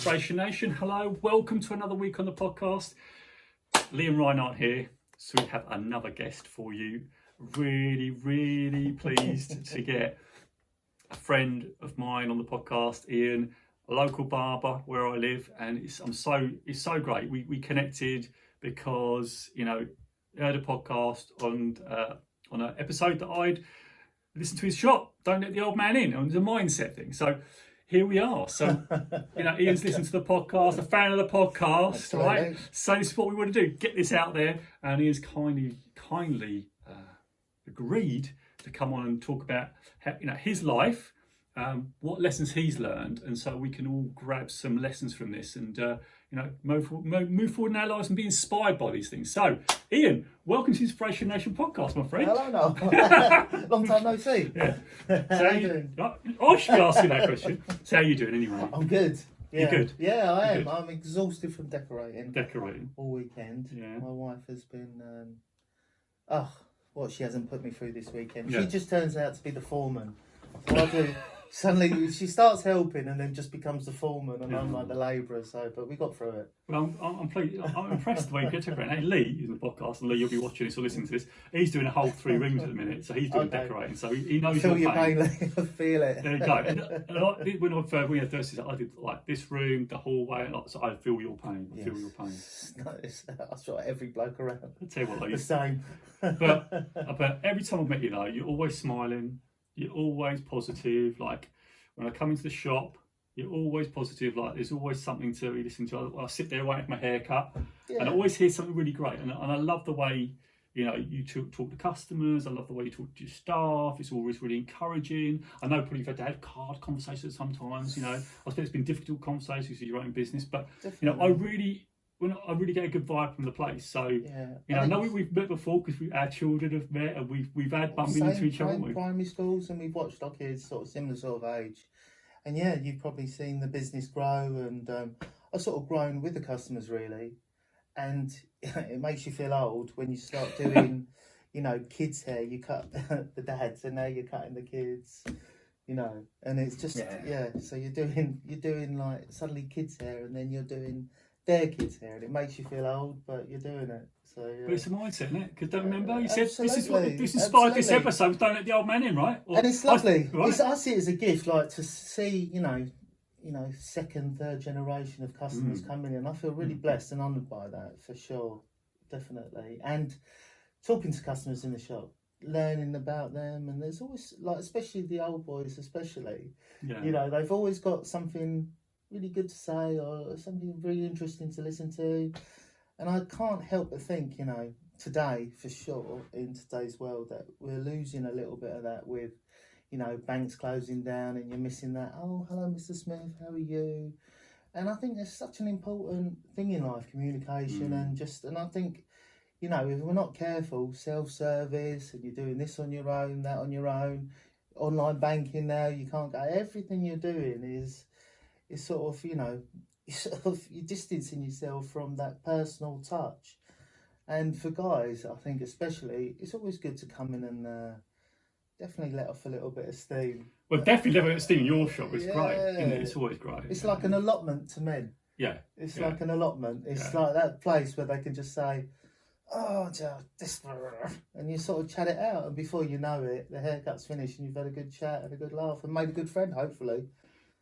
Inspiration Nation. Hello, welcome to another week on the podcast. Lee and Ryan aren't here, so we have another guest for you. Really pleased to get a friend of mine on the podcast, Ian, a local barber where I live, and it's so great. We connected because I heard a podcast on an episode that I'd listened to his shop. Don't let the old man in. It was a mindset thing. So here we are. So, Ian's listened to the podcast, a fan of the podcast, absolutely. Right? So this is what we want to do, get this out there. And Ian's kindly agreed to come on and talk about his life, what lessons he's learned. And so we can all grab some lessons from this and, move forward in our lives and be inspired by these things. So, Ian, welcome to the Inspiration Nation podcast, my friend. Hello, Noel. Long time no see. Yeah. So how you doing? I should ask you that question. So how are you doing anyway? I'm good. Yeah. You're good? Yeah, I am. Good. I'm exhausted from decorating. All weekend. Yeah. My wife has been, what she hasn't put me through this weekend. Yeah. She just turns out to be the foreman. So I do. Suddenly she starts helping and then just becomes the foreman and I'm like the labourer. So, but we got through it. Well, I'm impressed the way you get decorating. Hey, Lee is in the podcast, and Lee, you'll be watching this or listening to this. He's doing a whole 3 rooms at the minute, so he's doing decorating. So he knows Feel your pain. I feel it. There you go. And when we had this, I did like this room, the hallway, and so I feel your pain. I feel your pain. I saw every bloke around. I tell you what, the same. but every time I met you, you're always smiling. You're always positive. Like when I come into the shop, you're always positive. Like there's always something to listen to. I sit there waiting for my haircut, and I always hear something really great. And I love the way you talk to customers. I love the way you talk to your staff. It's always really encouraging. I know probably you've had to have hard conversations sometimes. I suppose it's been difficult conversations with your own business, but I really get a good vibe from the place. So I know we've met before because our children have met and we've had bumping into each other. Primary schools, and we've watched our kids sort of similar sort of age. And you've probably seen the business grow, and I've sort of grown with the customers really. And it makes you feel old when you start doing, kids' hair. You cut the dads, and now you're cutting the kids. And it's just So you're doing like suddenly kids' hair, and then you're doing their kids' hair, and it makes you feel old, but you're doing it. So, but it's a mindset, isn't it? Because don't remember, you said absolutely. this inspired this episode. Don't let the old man in, right? And it's lovely. Right? I see it as a gift, like to see, second, third generation of customers coming in. I feel really blessed and honoured by that, for sure, definitely. And talking to customers in the shop, learning about them, and there's always especially the old boys, they've always got something really good to say or something really interesting to listen to. And I can't help but think, today, for sure, in today's world, that we're losing a little bit of that with, banks closing down and you're missing that, oh, hello, Mr. Smith, how are you? And I think there's such an important thing in life, communication, and I think, if we're not careful, self-service, and you're doing this on your own, that on your own, online banking now, you can't go, everything you're doing is sort of, you're distancing yourself from that personal touch. And for guys, I think especially, it's always good to come in and definitely let off a little bit of steam. Well, definitely let off a bit of steam in your shop. It's great, isn't it? It's always great. It's like an allotment to men. Yeah. It's like an allotment. It's like that place where they can just say, oh, this, and you sort of chat it out. And before you know it, the haircut's finished and you've had a good chat and a good laugh and made a good friend, hopefully.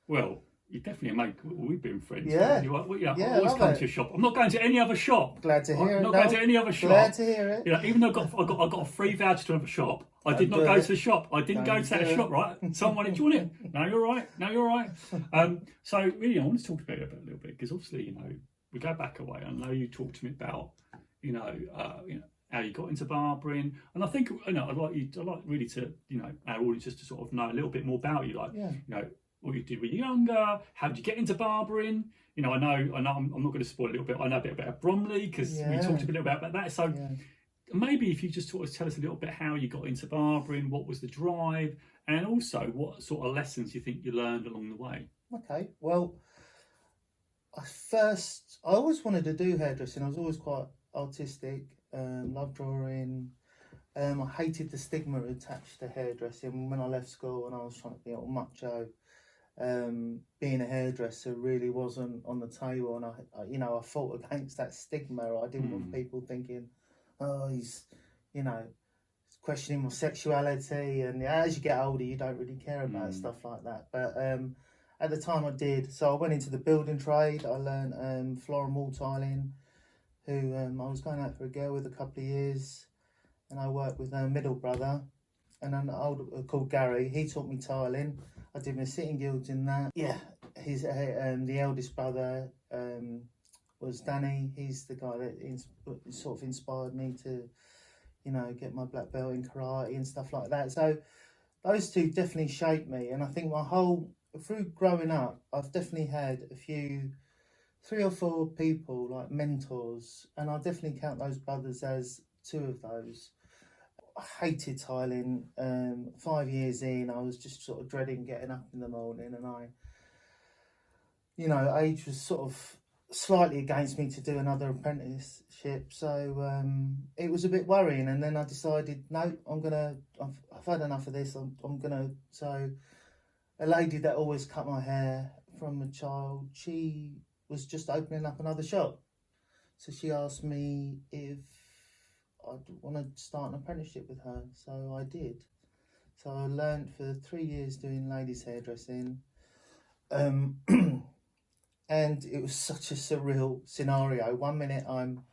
Well, you definitely we've been friends. Yeah. I always come to your shop. I'm not going to any other shop. Glad to hear it. I'm not going to any other shop. Glad to hear it. Even though I got a free voucher to another shop, I did not go to the shop. I didn't go to that shop, right? Someone, do you want it? No, you're right. No, you're right. So really, I want to talk about it a little bit because obviously, we go back a way. I know you talked to me about, how you got into barbering, and I think I'd like really to, our audience just to sort of know a little bit more about you, what you did when you were younger, how did you get into barbering? I know I'm not going to spoil a little bit. I know a bit about Bromley because we talked a bit about that. So maybe if you just sort of tell us a little bit how you got into barbering, what was the drive, and also what sort of lessons you think you learned along the way. Okay, well, I always wanted to do hairdressing. I was always quite artistic, loved drawing. I hated the stigma attached to hairdressing when I left school and I was trying to be all macho. being a hairdresser really wasn't on the table, and I fought against that stigma. I didn't want people thinking, oh, he's, questioning my sexuality, and as you get older you don't really care about stuff like that. But at the time I did. So I went into the building trade. I learned floor and wall tiling, who I was going out for a girl with a couple of years, and I worked with her middle brother and an older called Gary. He taught me tiling. I did my sitting guilds in that. Yeah, his the eldest brother was Danny. He's the guy that sort of inspired me to, get my black belt in karate and stuff like that. So those two definitely shaped me, and I think through growing up, I've definitely had a few, 3 or 4 people like mentors, and I definitely count those brothers as 2 of those. I hated tiling. 5 years in, I was just sort of dreading getting up in the morning, and age was sort of slightly against me to do another apprenticeship, so it was a bit worrying. And then I decided, no, I've had enough of this. So a lady that always cut my hair from a child, she was just opening up another shop, so she asked me if I'd want to start an apprenticeship with her. So I did. So I learned for 3 years doing ladies hairdressing. And it was such a surreal scenario. 1 minute I'm,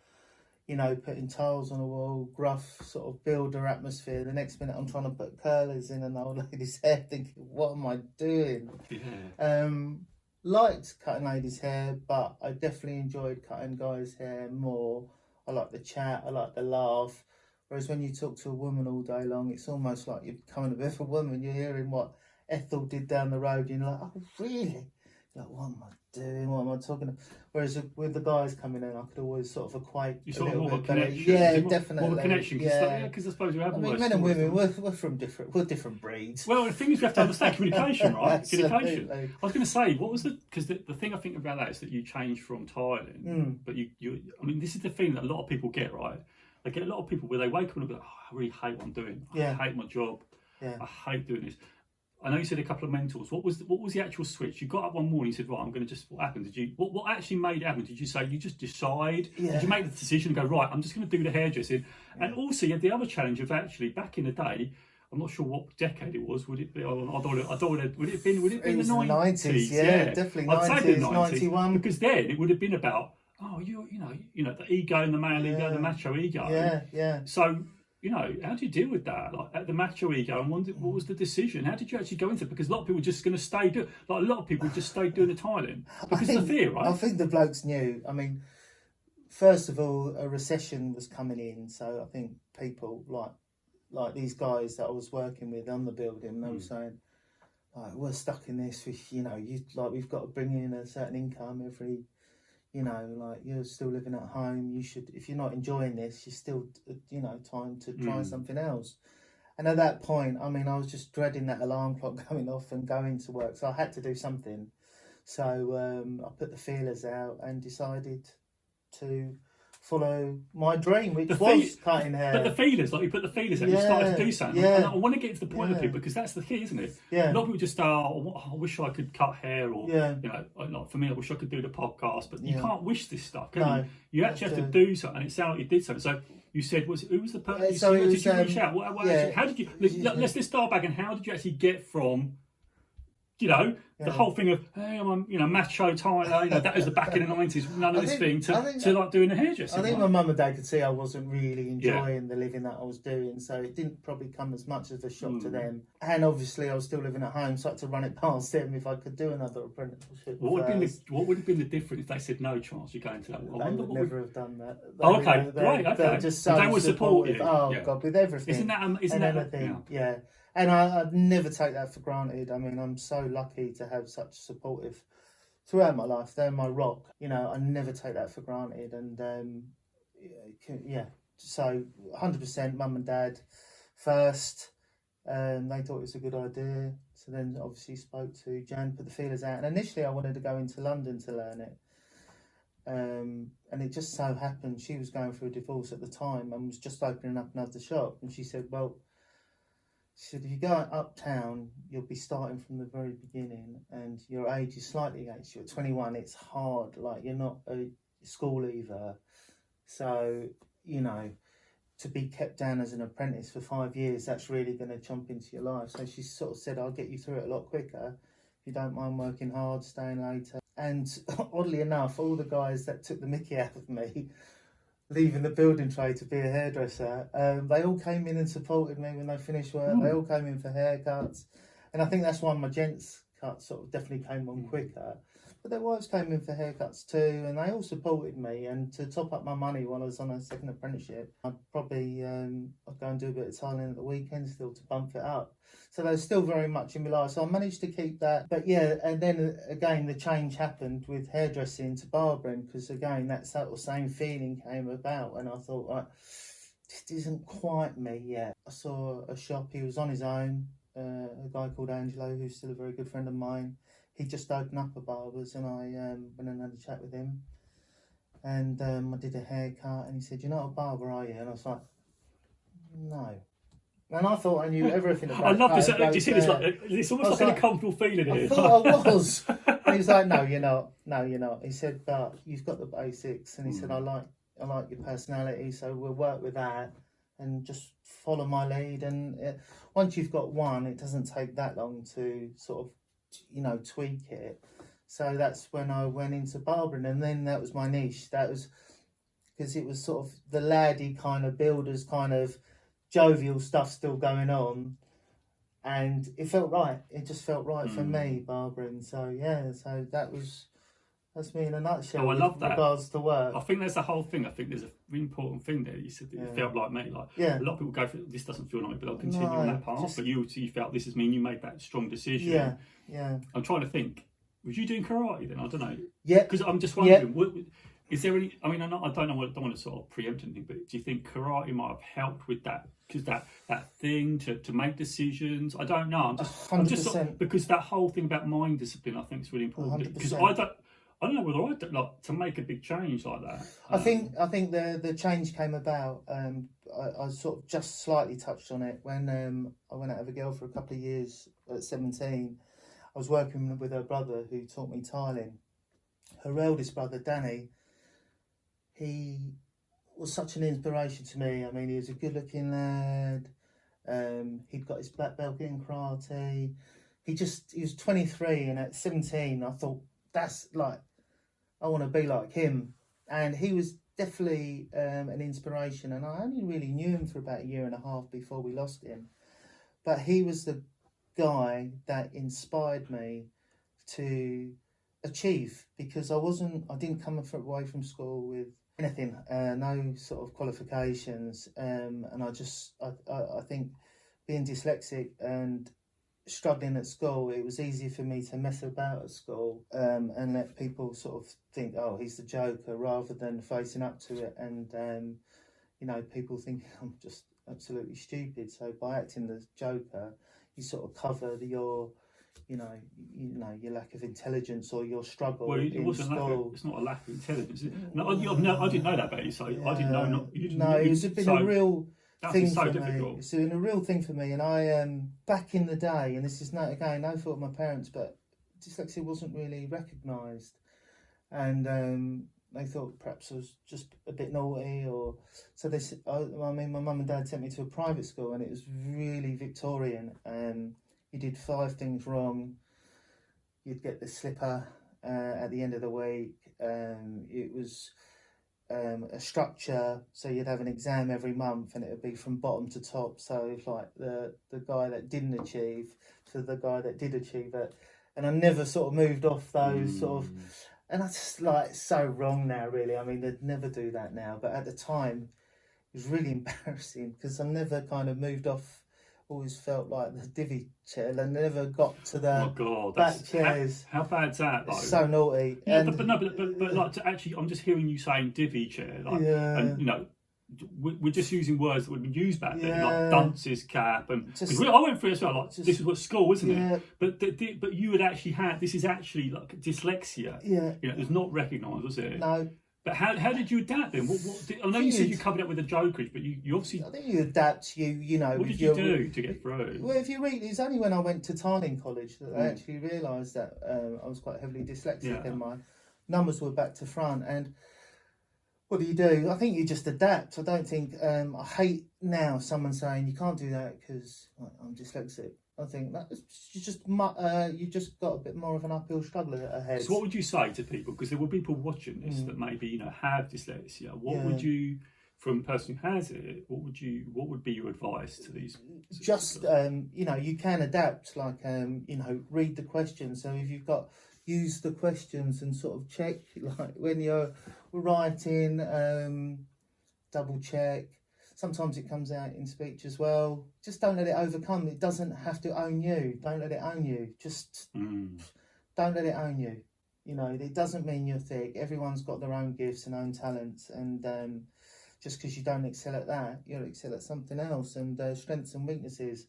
putting tiles on a wall, gruff sort of builder atmosphere. The next minute I'm trying to put curlers in an old lady's hair, thinking, what am I doing? Yeah. Liked cutting ladies' hair, but I definitely enjoyed cutting guys' hair more. I like the chat, I like the laugh. Whereas when you talk to a woman all day long, it's almost like you're becoming a bit of a woman. You're hearing what Ethel did down the road, and you're like, oh, really? You're like, what am I doing? What am I talking about? Whereas with the guys coming in, I could always sort of equate You a sort of little more of bit a better. connection. Yeah, definitely. More of a connection. Because I suppose we have men and women, we're different breeds. Well, the thing is, we have to understand communication, right? Communication. Absolutely. I was going to say, what was because the thing I think about that is that you changed from tiling, but I mean, this is the thing that a lot of people get, right? I get a lot of people where they wake up and go, oh, I really hate what I'm doing. I hate my job. Yeah. I hate doing this. I know you said a couple of mentors. What was the actual switch? You got up one morning and said, right, I'm going to what happened? What actually made it happen? Did you say, you just decide? Yeah. Did you make the decision and go, right, I'm just going to do the hairdressing? Yeah. And also you had the other challenge of actually, back in the day, I'm not sure what decade it was. Would it be? Would it have been the 90s? Yeah, definitely 90s. I'd say the 90s, 91. Because then it would have been about, you know, the ego and the male ego, the macho ego. Yeah. So, how do you deal with that? Like the macho ego, and what was the decision? How did you actually go into it? Because a lot of people are just going to stay doing, a lot of people just stay doing the tiling because of the fear, right? I think the blokes knew. I mean, first of all, a recession was coming in, so I think people like these guys that I was working with on the building, they were saying, like, we're stuck in this. We've got to bring in a certain income every. Like you're still living at home. You should, if you're not enjoying this, you still, time to try something else. And at that point, I mean, I was just dreading that alarm clock going off and going to work. So I had to do something. So I put the feelers out and decided to follow my dream, which was cutting hair. But the feelers, like you put the feelers out, you started to do something. And I want to get to the point of people because that's the key, isn't it? Yeah. A lot of people just I wish I could cut hair, or like for me, I wish I could do the podcast. But you can't wish this stuff, can you? You actually have to do something, and it sounded like you did something. So you said, who was the person? So did you reach out? How did you? Let's start back. And how did you actually get from? The whole thing of, hey, I'm macho Tyler, that was the back in the 90s, none of this thing, to like doing the hairdressing. I think my mum and dad could see I wasn't really enjoying the living that I was doing, so it didn't probably come as much as a shock to them. And obviously I was still living at home, so I had to run it past them if I could do another apprenticeship. What would have been the difference if they said no chance you're going to that? They would never have done that. They're just so they would support you. Oh God, with everything. Isn't that anything? Yeah. And I'd never take that for granted. I mean, I'm so lucky to have such supportive throughout my life. They're my rock. I never take that for granted. And so 100% mum and dad first. They thought it was a good idea. So then obviously spoke to Jan, put the feelers out. And initially I wanted to go into London to learn it. And it just so happened she was going through a divorce at the time and was just opening up another shop. And she said, well, She said, if you go uptown, you'll be starting from the very beginning, and your age is slightly against you. At 21, it's hard. Like, you're not a school leaver, so you know, to be kept down as an apprentice for 5 years, that's really going to chomp into your life. So she sort of said, I'll get you through it a lot quicker if you don't mind working hard, staying later. And oddly enough, all the guys that took the mickey out of me, leaving the building trade to be a hairdresser, they all came in and supported me when they finished work. They all came in for haircuts. And I think that's why my gents cut sort of definitely came on quicker. But their wives came in for haircuts too, and they all supported me. And to top up my money while I was on a second apprenticeship, I'd probably I'd go and do a bit of tiling at the weekend still to bump it up. So they were still very much in my life. So I managed to keep that. But yeah, and then again, the change happened with hairdressing to barbering, because again, that sort of same feeling came about. And I thought, right, this isn't quite me yet. I saw a shop, he was on his own, a guy called Angelo, who's still a very good friend of mine. He just opened up a Barber's, and I went and had a chat with him. And I did a haircut, and he said, you're not a barber, are you? And I was like, no. And I thought I knew everything about it. I love this. Do you see this? It's almost like an uncomfortable feeling here. I thought I was. And he was like, no, you're not. No, you're not. He said, but you've got the basics. And he said, I like your personality, so we'll work with that and just follow my lead. And once you've got one, it doesn't take that long to sort of, you know, tweak it. So that's when I went into barbering, and then that was my niche. That was because it was sort of the laddie kind of builders kind of jovial stuff still going on, and it felt right. It just felt right for me, barbering. So yeah, so that's me in a nutshell. Oh, I love that. Regards to work, I think there's the whole thing. I think there's a really important thing there. You said that it felt like me. Like a lot of people go, this doesn't feel like me, but I'll continue on that path. But you felt this is me, and you made that strong decision. Yeah. I'm trying to think. Was you doing karate then? I don't know. Yeah. Because I'm just wondering, is there any? I mean, I don't want to sort of preempt anything, but do you think karate might have helped with that? Because that thing to make decisions. I don't know. I'm just sort of, because that whole thing about mind discipline, I think is really important. Because I don't know whether I'd like to make a big change like that. I think the change came about. I sort of just slightly touched on it when I went out with a girl for a couple of years at 17. I was working with her brother who taught me tiling. Her eldest brother, Danny, he was such an inspiration to me. I mean, he was a good-looking lad. He'd got his black belt in karate. He was 23, and at 17, I thought, that's like, I want to be like him. And he was definitely an inspiration. And I only really knew him for about a year and a half before we lost him. But he was the guy that inspired me to achieve, because I didn't come away from school with anything, no sort of qualifications, and I think being dyslexic and struggling at school, it was easier for me to mess about at school and let people sort of think, oh, he's the joker, rather than facing up to it and you know, people think I'm just absolutely stupid. So by acting the joker, you sort of cover your your lack of intelligence or your struggle. Well, it wasn't school. It's not a lack of intelligence. No, I didn't know that about you. So I didn't know. It's been a real thing so for difficult. me. It's been a real thing for me. And I back in the day, and this is no fault of my parents, but dyslexia wasn't really recognised, and they thought perhaps I was just a bit naughty, or so they said. I mean, my mum and dad sent me to a private school, and it was really Victorian. You did 5 things wrong, you'd get the slipper at the end of the week. It was a structure, so you'd have an exam every month, and it would be from bottom to top. So it's like the guy that didn't achieve to the guy that did achieve it. And I never sort of moved off those sort of... And I just like, it's so wrong now, really. I mean, they'd never do that now. But at the time, it was really embarrassing, because I never kind of moved off. Always felt like the divvy chair, and never got to the back chairs. How bad's that? Though? So naughty. Yeah, but like to actually, I'm just hearing you saying divvy chair, like, and you know, we're just using words that would be used back then, like dunce's cap, and I went through it as well. Like, this is what school, isn't it? But you had actually had, this is actually like dyslexia. Yeah, you know, it was not recognised, was it? No. But how did you adapt then? I know you said you covered up with the jokers, but you obviously. I think you adapt. You know. What did you do to get through? Well, if you read, it's only when I went to Tarling College that I actually realised that I was quite heavily dyslexic, and my numbers were back to front. And what do? I think you just adapt. I don't think I hate now someone saying you can't do that because I'm dyslexic. I think that you just got a bit more of an uphill struggle ahead. So what would you say to people? Because there were people watching this that maybe have dyslexia. What would you, from a person who has it, what would be your advice to these? Just you can adapt. Like read the questions. So if you've got use the questions and sort of check, like when you're writing, double check. Sometimes it comes out in speech as well. Just don't let it overcome. It doesn't have to own you. Don't let it own you. Just don't let it own you. It doesn't mean you're thick. Everyone's got their own gifts and own talents. And just because you don't excel at that, you'll excel at something else. And strengths and weaknesses.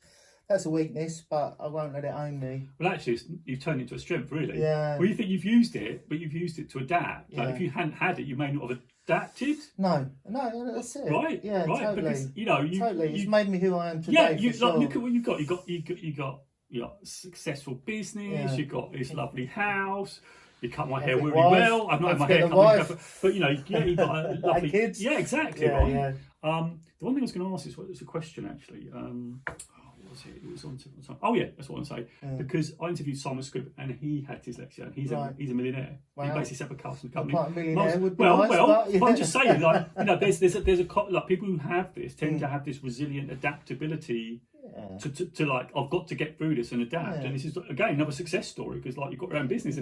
That's a weakness, but I won't let it own me. Well, actually, you've turned it into a strength, really. Yeah. Well, you think you've used it, but you've used it to adapt. Like if you hadn't had it, you may not have adapted. No, that's it. Right. Yeah, right. totally. Because totally. It's made me who I am today. Look at what you've got. You got successful business. Yeah. You've got this lovely house. You cut my hair really wife. well. I've not had my hair cut, but you've got a lovely kids. Yeah, exactly. Yeah, right. yeah. The one thing I was going to ask is, was a question actually. What was it? It was on. Oh yeah, that's what I want to say. Yeah. Because I interviewed Simon Scribb and he had dyslexia. And he's a millionaire. Wow. He basically set up a custom company. Like a millionaire would be but I'm just saying, there's people who have this tend to have this resilient adaptability. Yeah. To like, I've got to get through this and adapt, and this is again another success story because you've got your own business.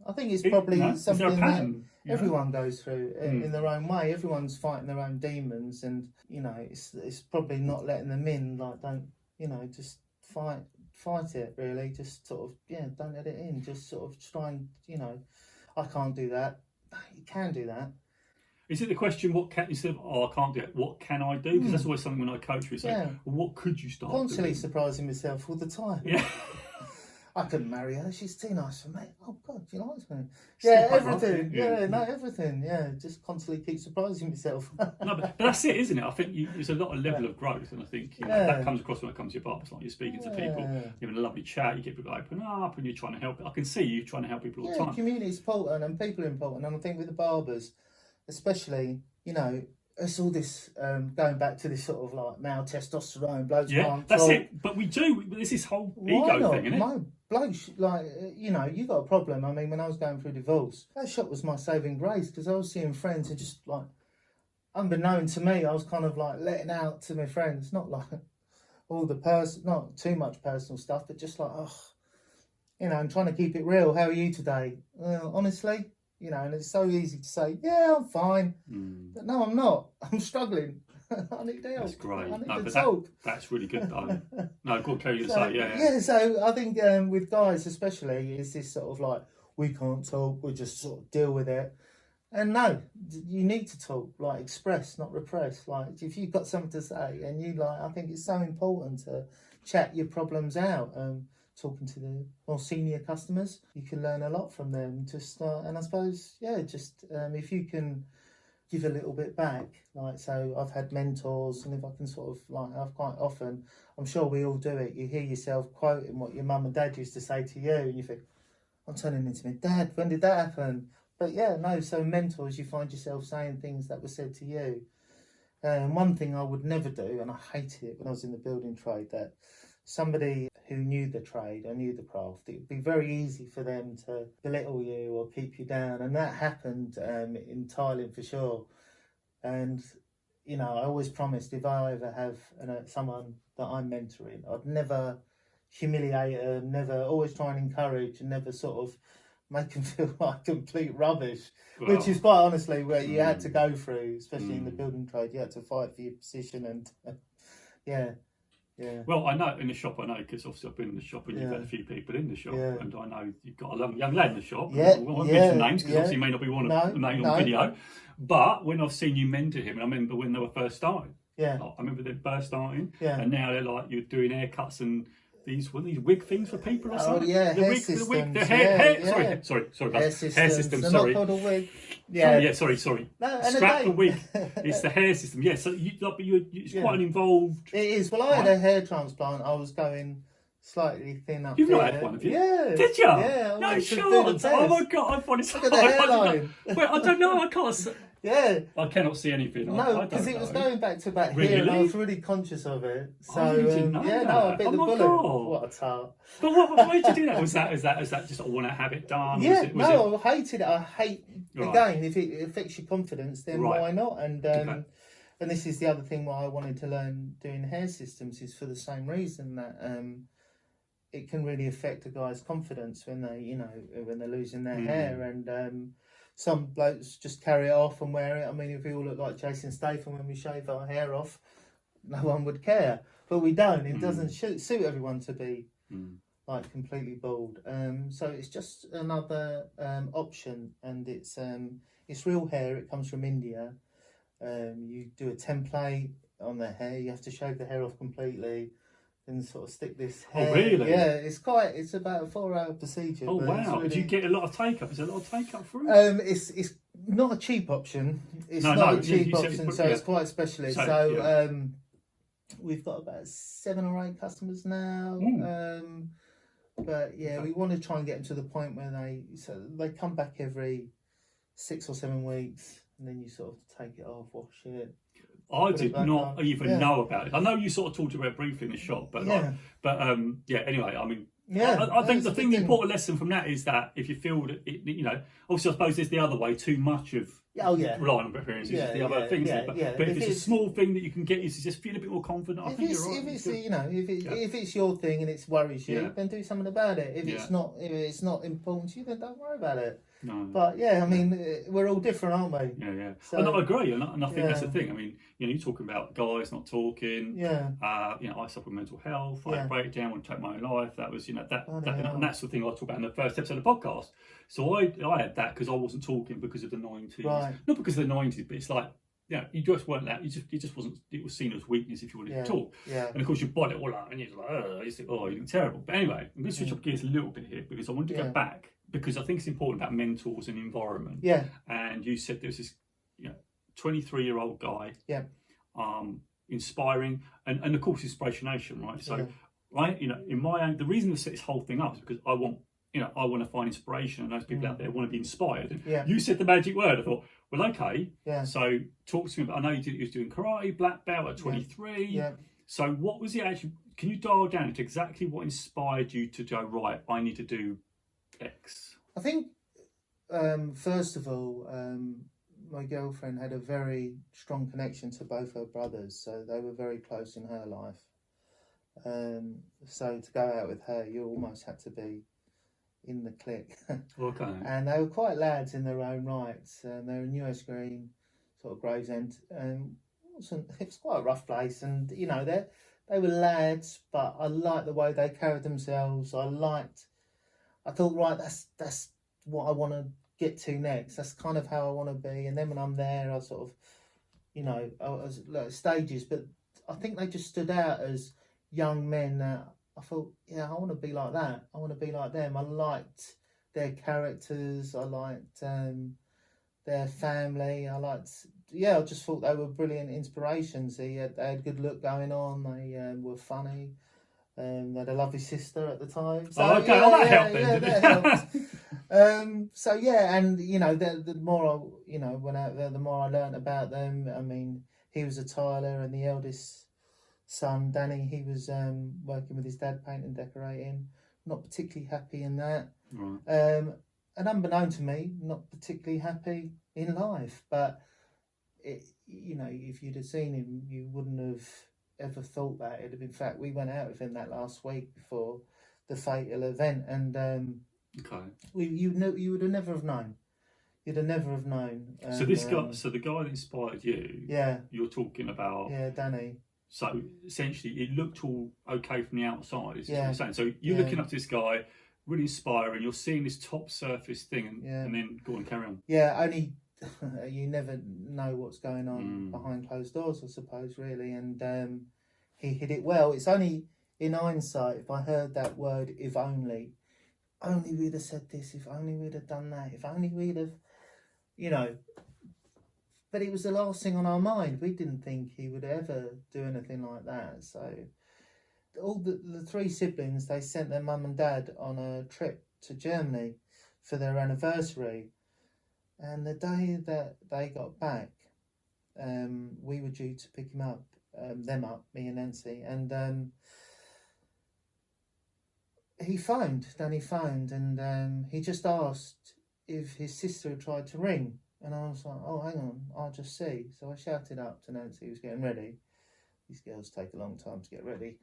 I think it's probably something that everyone goes through in their own way. Everyone's fighting their own demons, and it's probably not letting them in. Like, don't just fight it really. Just sort of don't let it in. Just sort of try and I can't do that. You can do that. Is it the question, instead of, I can't do it, what can I do? Because that's always something when I coach, we say, well, what could you start constantly doing? Surprising myself all the time. Yeah. I couldn't marry her, she's too nice for me. Oh, God, she likes me. Yeah, everything. Everything. Yeah, just constantly keep surprising myself. No, but that's it, isn't it? I think there's a lot of level of growth, and I think that comes across when it comes to your barber. It's like you're speaking to people, you're having a lovely chat, you get people open up, and you're trying to help. I can see you trying to help people all the time. Community is important, and people are important, and I think with the barbers, especially, it's all this going back to this sort of like male testosterone, blokes can't that's talk. it. But we do. There's this whole ego thing, isn't it? No, blokes, like, you got a problem. I mean, when I was going through divorce, that shop was my saving grace because I was seeing friends and just like, unbeknown to me, I was kind of like letting out to my friends, not like all the not too much personal stuff, but just like, and trying to keep it real. How are you today? Honestly. And it's so easy to say, yeah, I'm fine. But no, I'm not. I'm struggling. I need help. That's great. I need to talk. That's really good, though. No, go on, carry on. Say, Yeah, so I think with guys especially, it's this sort of like, we can't talk, we just sort of deal with it. And no, you need to talk, like express, not repress. Like if you've got something to say and I think it's so important to chat your problems out. Talking to the more senior customers, you can learn a lot from them. And I suppose, if you can give a little bit back, like, so I've had mentors, and if I can sort of I've quite often, I'm sure we all do it. You hear yourself quoting what your mum and dad used to say to you, and you think, I'm turning into my dad. When did that happen? But so mentors, you find yourself saying things that were said to you. One thing I would never do, and I hated it when I was in the building trade, that somebody who knew the trade or knew the craft, it would be very easy for them to belittle you or keep you down. And that happened in tiling for sure. And, I always promised if I ever have someone that I'm mentoring, I'd never humiliate them, always try and encourage and never sort of make them feel like complete rubbish, which is quite honestly where you had to go through, especially in the building trade. You had to fight for your position and, Yeah. Well, I know in the shop, because obviously I've been in the shop and you've had a few people in the shop, and I know you've got a young lad in the shop. I won't mention names because obviously he may not be one of the name on video. But when I've seen you mentor him, and I remember when they were first starting. I remember them first starting, and now they're like, you're doing haircuts and these wig things for people or Oh something? yeah, the hair wig, systems. The wig, the hair. Yeah. Sorry, Hair guys. systems. Hair system. They're Sorry. not called a wig. Yeah. Sorry. No, and Strap the again, wig. It's the hair system. Yeah. So it's Yeah. quite an involved. It is. Well, I had a hair transplant. I was going slightly thin up You've here. not had one, have you? Yeah. Did you? Yeah. I No went to do chance. the Oh my test. god! I find it. Look at the hairline. Wait, I don't know. I can't. Yeah. I cannot see anything. No, because it was going back to about here, and I was really conscious of it. So I really didn't know yeah, that. no, I bit Oh the my bullet. God. What a tart! But why did you do that? Was that just I want to have it done? Yeah, Was I hated it. I hate Right. again. If it affects your confidence, then Right. why not? And Okay. and this is the other thing why I wanted to learn doing hair systems is for the same reason that it can really affect a guy's confidence when they're losing their hair, and some blokes just carry it off and wear it. I mean, if we all look like Jason Statham when we shave our hair off, no one would care, but we don't. It doesn't suit everyone to be like completely bald. So it's just another option, and it's real hair. It comes from India. You do a template on the hair. You have to shave the hair off completely and sort of stick this hair. Oh, really? Yeah, it's about a 4-hour procedure. Oh, but wow. really, Do you get a lot of take-up? Is there a lot of take-up for it? it's not a cheap option. It's No, not no, a cheap you said option, it's- so yeah. it's quite specialist. So, So, yeah. we've got about 7 or 8 customers now. But yeah, we want to try and get them to the point where they come back every 6 or 7 weeks, and then you sort of take it off, wash it. I did not on. even Yeah. know about it. I know you sort of talked about it briefly in the shop, but Yeah. Anyway, I mean, Yeah, I think the that's thing, the the important lesson from that is that if you feel that obviously I suppose there's the other way, too much of Oh yeah. relying on appearances is the other thing. But if it's a small thing that you can get, is to just feel a bit more confident. I think you're right. If it's your thing and it worries you, Yeah. then do something about it. If Yeah. it's not important to you, then don't worry about it. No. But yeah, I mean, we're all different, aren't we? Yeah. So- and I agree, and I think that's the Yeah. thing. I mean, you're talking about guys not talking. Yeah. I suffer with mental health. I had Yeah. a breakdown, want to take my own life. That was, Bloody hell. and that's the thing I talk about in the first episode of the podcast. So I had that because I wasn't talking because of the 90s. Right. Not because of the 90s, but it's like, you just weren't that. You just wasn't. It was seen as weakness if you wanted to talk. Yeah. And of course, you bite it all up, and you're like, you think, oh, you look terrible. But anyway, I'm going to switch up gears a little bit here because I wanted to go back because I think it's important about mentors and environment. Yeah. And you said there was this, 23-year-old guy. Yeah. Inspiring, and of course, Inspirationation, right? So, in my own, the reason I set this whole thing up is because I want to find inspiration, and those people out there want to be inspired. And Yeah. you said the magic word. I thought, well, okay. Yeah. So, talk to me about. I know you was doing karate, black belt at 23. Yeah. So, what was it actually? Can you dial down to exactly what inspired you to go right? I need to do X. I think, first of all, my girlfriend had a very strong connection to both her brothers, so they were very close in her life. So to go out with her, you almost had to be in the clique. Okay. And they were quite lads in their own rights. They were in US Green, sort of Gravesend. It was quite a rough place, and they were lads, but I liked the way they carried themselves. I thought, right, that's what I want to get to next. That's kind of how I want to be. And then when I'm there, I sort of, I was like stages, but I think they just stood out as young men that I thought, I want to be like that. I want to be like them. I liked their characters. I liked their family. I just thought they were brilliant inspirations. They had a good look going on. They were funny. They had a lovely sister at the time. So, that helped then. That helped. And the more I went out there, the more I learnt about them. I mean, he was a tiler, and the eldest son, Danny, he was working with his dad, painting and decorating. Not particularly happy in that. Right. And unbeknown to me, not particularly happy in life. But if you'd have seen him, you wouldn't have ever thought that. In fact, we went out with him that last week before the fatal event, and you would have never have known. You'd have never have known. So this guy, the guy that inspired you, you're talking about, Danny. So essentially, it looked all okay from the outside. Is what Yeah. you're saying. So you're looking up to this guy, really inspiring. You're seeing this top surface thing, and then go on, carry on. Yeah, only you never know what's going on behind closed doors, I suppose, really. And he hit it well. It's only in hindsight, if I heard that word, if only we'd have said this, if only we'd have done that, if only we'd have, you know. But it was the last thing on our mind. We didn't think he would ever do anything like that. So all the three siblings, they sent their mum and dad on a trip to Germany for their anniversary. And the day that they got back, we were due to pick them up, me and Nancy. And Danny phoned, and he just asked if his sister had tried to ring. And I was like, oh, hang on, I'll just see. So I shouted up to Nancy, who was getting ready. These girls take a long time to get ready.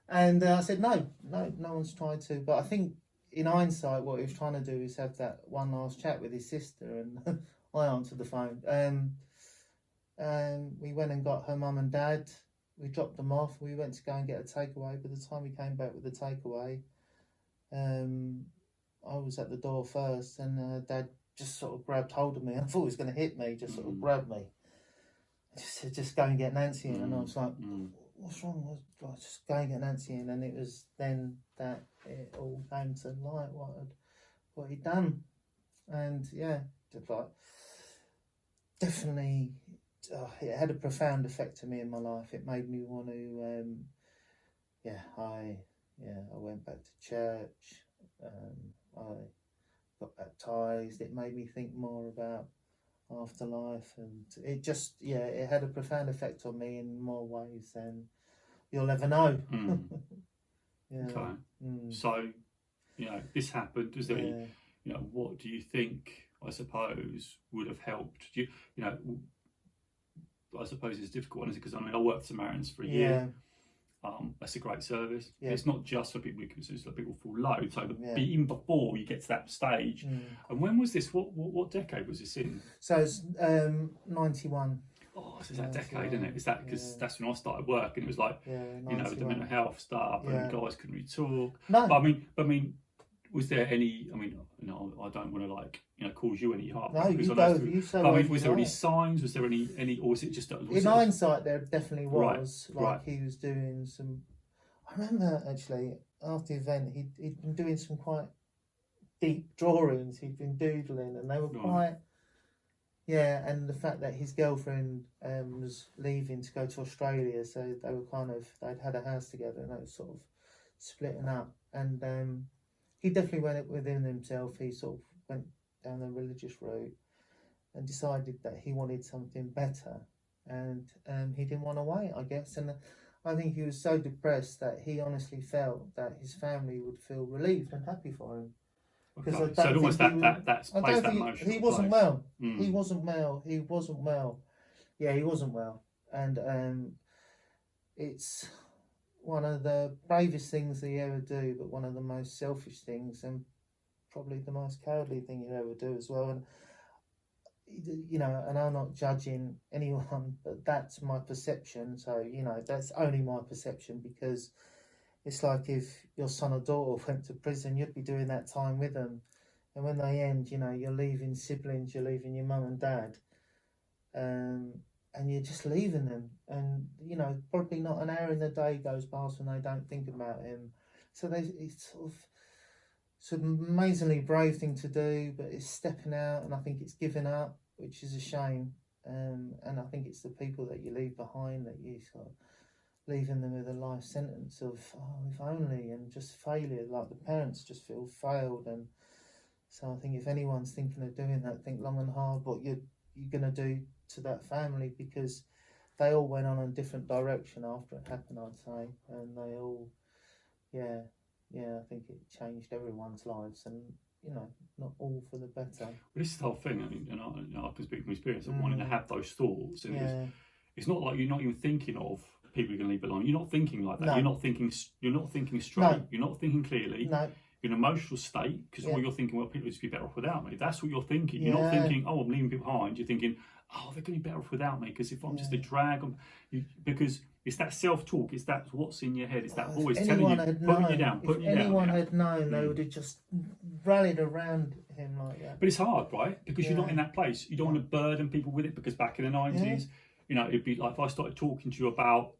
And I said, no one's tried to. But I think in hindsight, what he was trying to do is have that one last chat with his sister. And I answered the phone. We went and got her mum and dad. We dropped them off. We went to go and get a takeaway. By the time we came back with the takeaway, I was at the door first, and Dad just sort of grabbed hold of me. I thought he was going to hit me, just sort of grabbed me. Just said, just go and get Nancy in. And I was like, what's wrong? Just go and get Nancy in. And it was then that it all came to light, what he'd done. And yeah, definitely, it had a profound effect on me in my life. It made me want to, I went back to church. I got baptised. It made me think more about afterlife, and it just, it had a profound effect on me in more ways than you'll ever know. Okay. So, this happened. Was there any, what do you think, I suppose, would have helped? I suppose it's a difficult one, is it? Because I worked for Samaritans for a year. That's a great service. It's not just for people because it's like people full load. So even before you get to that stage, and when was this? What decade was this in? So it's 91. Oh, so it's that decade, isn't it? Is that because that's when I started work, and it was like the mental health stuff, and guys couldn't really talk. No, but I mean, was there any? I don't want to cause you any harm. No, you go. You say. Was there any signs? Was there any, or was it just? In hindsight, there definitely was. He was doing some. I remember actually after the event, he'd been doing some quite deep drawings. He'd been doodling, and they were quite. Yeah, and the fact that his girlfriend was leaving to go to Australia, so they were they'd had a house together, and they were sort of splitting up, and he definitely went within himself. He sort of went down the religious route and decided that he wanted something better, and he didn't want to wait, I guess. And I think he was so depressed that he honestly felt that his family would feel relieved and happy for him. Okay. So almost that's placed that emotional. He wasn't well. He wasn't well. He wasn't well. Yeah, he wasn't well, and it's one of the bravest things that you ever do, but one of the most selfish things, and probably the most cowardly thing you ever do as well. And and I'm not judging anyone, but that's my perception. So that's only my perception, because it's like if your son or daughter went to prison, you'd be doing that time with them, and when they end, you're leaving siblings, you're leaving your mum and dad, and you're just leaving them, and probably not an hour in the day goes past when they don't think about him. So it's sort of amazingly brave thing to do, but it's stepping out, and I think it's giving up, which is a shame. And I think it's the people that you leave behind that you sort of leaving them with a life sentence of if only, and just failure. Like the parents just feel failed, and so I think if anyone's thinking of doing that, think long and hard what you're going to do to that family, because they all went on a different direction after it happened, I'd say, and they all, I think it changed everyone's lives, and not all for the better. Well, this is the whole thing. I mean, I can speak from experience of wanting to have those thoughts, and it's not like you're not even thinking of people you're going to leave alone. You're not thinking like that. No. You're not thinking straight. No. You're not thinking clearly. No. You're in an emotional state, because all you're thinking, well, people would just be better off without me. That's what you're thinking. You're not thinking, oh, I'm leaving people behind. You're thinking, oh, they're going to be better off without me, because if I'm just a drag, because it's that self-talk, it's that what's in your head, it's that voice telling you, putting you down, putting you down. If anyone had known, they would have just rallied around him like that. But it's hard, right? Because you're not in that place. You don't want to burden people with it, because back in the 90s, you know, it'd be like if I started talking to you about,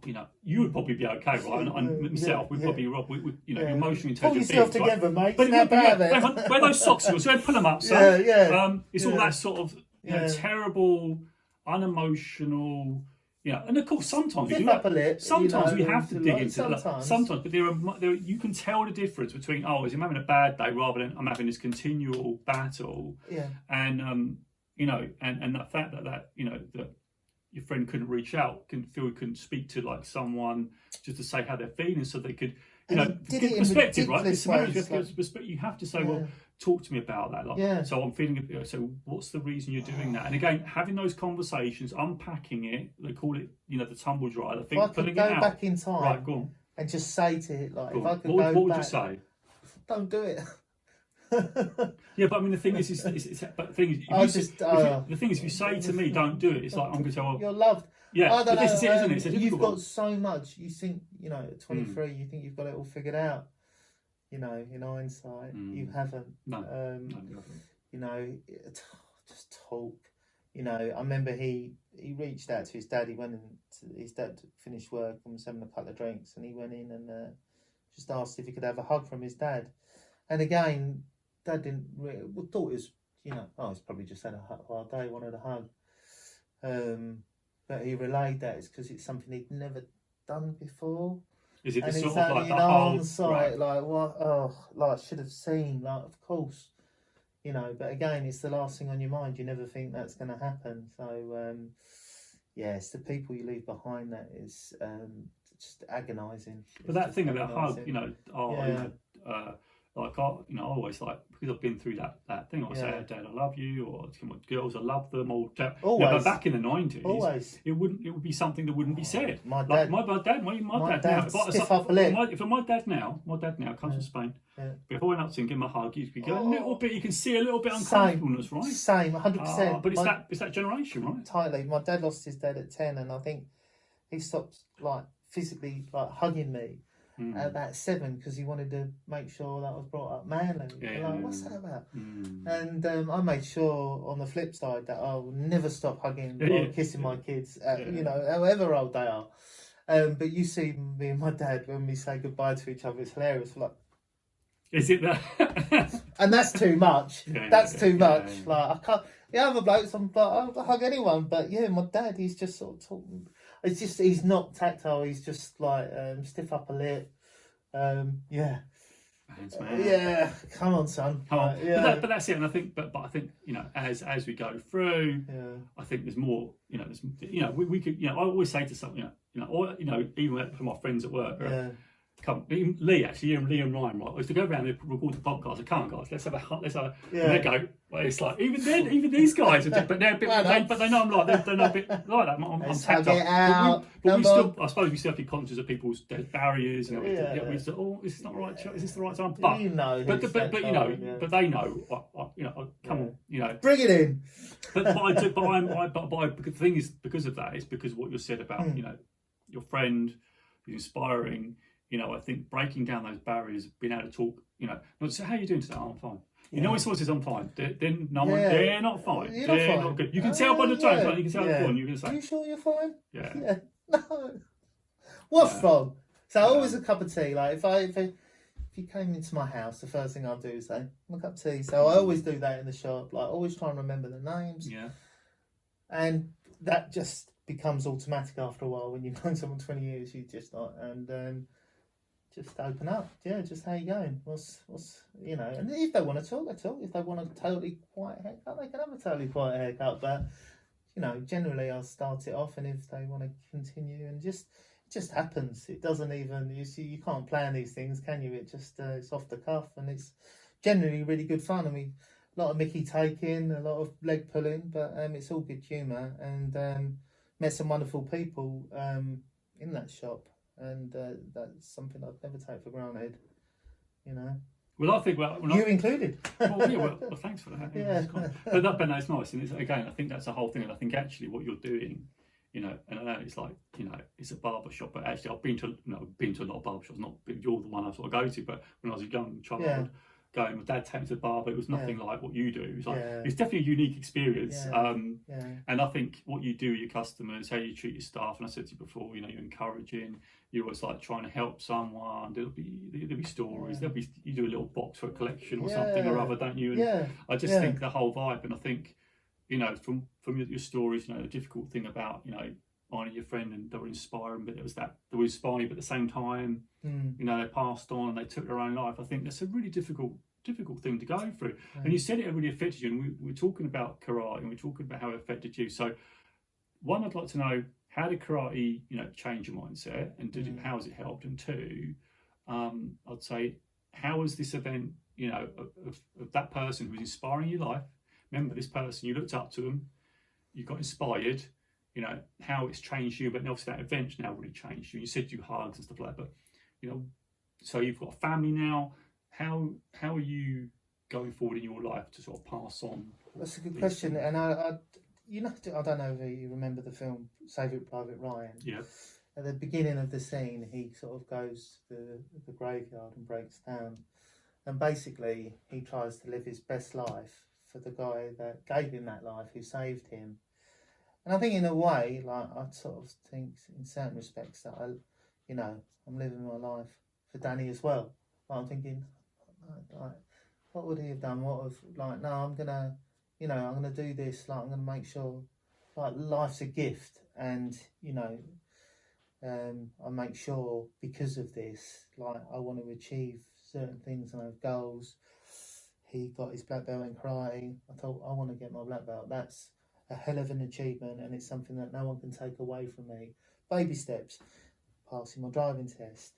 you know, you would probably be okay, right? And myself, we'd probably, you know, emotionally Pull intelligent yourself beings, together, right? mate. But Snap out of it. where those socks are, so pull them up, son. It's all Yeah. that sort of, you know, terrible, unemotional. Yeah, and of course sometimes we do that. Sometimes we have to dig into it. Sometimes, but there, you can tell the difference between is him having a bad day rather than I'm having this continual battle. Yeah. And you know, and the fact that you know that your friend couldn't reach out, couldn't speak to like someone just to say how they're feeling, so they could, you know, get perspective, right? You have to say, well, talk to me about that. Like, so I'm feeling. So what's the reason you're doing that? And again, having those conversations, unpacking it. They call it, you know, the tumble dryer. If I could go back in time, right? Go on. And just say to it, like, if I could what go would back, you say? Don't do it. Yeah, but I mean, the thing is, but the thing is, the thing is, if you say to me, "Don't do it," it's like I'm going to say, "Well, you're loved." Yeah, but this is it, isn't it? It's a you've difficult got so much. You think, you know, at 23, you think you've got it all figured out. You know, in hindsight, you haven't. No, you haven't. You know, just talk. You know, I remember he reached out to his dad. He went in. His dad finished work and was having a couple of drinks, and he went in and just asked if he could have a hug from his dad. And again, Dad didn't really, thought it was, you know, he's probably just had a hard day, wanted a hug. But he relayed that it's because it's something he'd never done before. Is it and the it's sort of like in the whole, hindsight, right. like what? Oh, like I should have seen. Like, of course, you know. But again, it's the last thing on your mind. You never think that's going to happen. So, it's the people you leave behind that is just agonising. But that thing about hug, you know, like I always like, because I've been through that thing. I say, "Dad, I love you," or to my girls, "I love them." Or but back in the 90s, it would be something that wouldn't be said. My dad now. If my dad now comes from Spain. Yeah. But if I went up to him and give him a hug, he'd be going a little bit. You can see a little bit uncomfortableness, right? Same, 100%. But it's that generation, right? Tightly. My dad lost his dad at 10, and I think he stopped like physically like hugging me at about 7 because he wanted to make sure that I was brought up manly. Like, what's that about? And I made sure on the flip side that I'll never stop hugging or kissing my kids, you know, however old they are. But you see me and my dad when we say goodbye to each other, it's hilarious. Like, is it that? And that's too much. That's too much. Like, I can't. The other blokes, I'll hug anyone, but my dad, he's just sort of talking. It's just he's not tactile. He's just like stiff upper lip. Thanks, man. Yeah, come on, son. Come on. But that's it. And I think, but I think, you know, as we go through, I think there's more. You know, we could. You know, I always say to someone, even for my friends at work. Come, Lee and Ryan, right? I used to go around and record the podcast. I can't, guys. Let's have a. And they go. Well, it's like even these guys are but they're a bit. But they know I'm like they're not a bit like that. I'm tapped up. But we still, I suppose, we still have to be conscious of people's barriers. You know, we still, is this not the right? Is this the right time? But you know, but you know, but they know. You know, come on, you know, bring it in. But the thing is, because of that, it's because of what you said about you know your friend, who's inspiring. You know, I think breaking down those barriers, being able to talk, you know, not say, "How are you doing today?" "Oh, I'm fine." You know, someone says, "I'm fine." They're not fine. They're not good. You can tell by the tone. Like, you can tell the tone. You're going to say, "Are you sure you're fine?" Yeah. No. What's wrong? So always a cup of tea. Like if you came into my house, the first thing I'll do is say, "A cup of tea." So I always do that in the shop. Like always try and remember the names. Yeah. And that just becomes automatic after a while. When you've known someone 20 years, you just not and. Just open up, just how you going? What's you know? And if they want to talk, they talk. If they want a totally quiet haircut, they can have a totally quiet haircut. But you know, generally I'll start it off, and if they want to continue, and it just happens. It doesn't even you can't plan these things, can you? It just it's off the cuff, and it's generally really good fun. I mean, a lot of Mickey taking, a lot of leg pulling, but it's all good humour, and met some wonderful people in that shop. And that's something I'd never take for granted, you know. Well, I think you included. well, thanks for that. Yeah. But that's nice, and again, I think that's the whole thing. And I think actually what you're doing, you know, and I know it's like, you know, it's a barber shop, but actually I've been to a lot of barber shops. Not you're the one I sort of go to, but when I was a young child, going, my dad takes me to the barber. It was nothing like what you do. It was like, Yeah. it's definitely a unique experience. Yeah. And I think what you do with your customers, how you treat your staff, and I said to you before, you know, you're encouraging, you're always like trying to help someone. There'll be stories. There'll be, you do a little box for a collection or something or other, don't you? And I just think the whole vibe, and I think, you know, from your stories, you know, the difficult thing about, you know, finding your friend and they were inspiring, but it was that they were inspiring, but at the same time, you know, they passed on and they took their own life. I think that's a really difficult thing to go through. And you said it really affected you, and we were talking about karate and we're talking about how it affected you. So one, I'd like to know, how did karate, you know, change your mindset, and how has it helped? And two, I'd say, how was this event, you know, of that person who was inspiring your life? Remember this person, you looked up to them, you got inspired, you know, how it's changed you, but obviously that event's now really changed you. You said you hugs and stuff like that, but, you know, so you've got a family now. How are you going forward in your life to sort of pass on? That's a good question. And I you know, I don't know if you remember the film Saving Private Ryan. Yeah. At the beginning of the scene, he sort of goes to the graveyard and breaks down. And basically, he tries to live his best life for the guy that gave him that life, who saved him. And I think in a way, like, I sort of think in certain respects that you know, I'm living my life for Danny as well. Like, I'm thinking, like, what would he have done? What have, like, no, I'm gonna do this. Like, I'm gonna make sure, like, life's a gift, and you know, I make sure because of this, like, I want to achieve certain things and I have goals. He got his black belt in karate. I thought, I want to get my black belt. That's a hell of an achievement, and it's something that no one can take away from me. Baby steps, passing my driving test,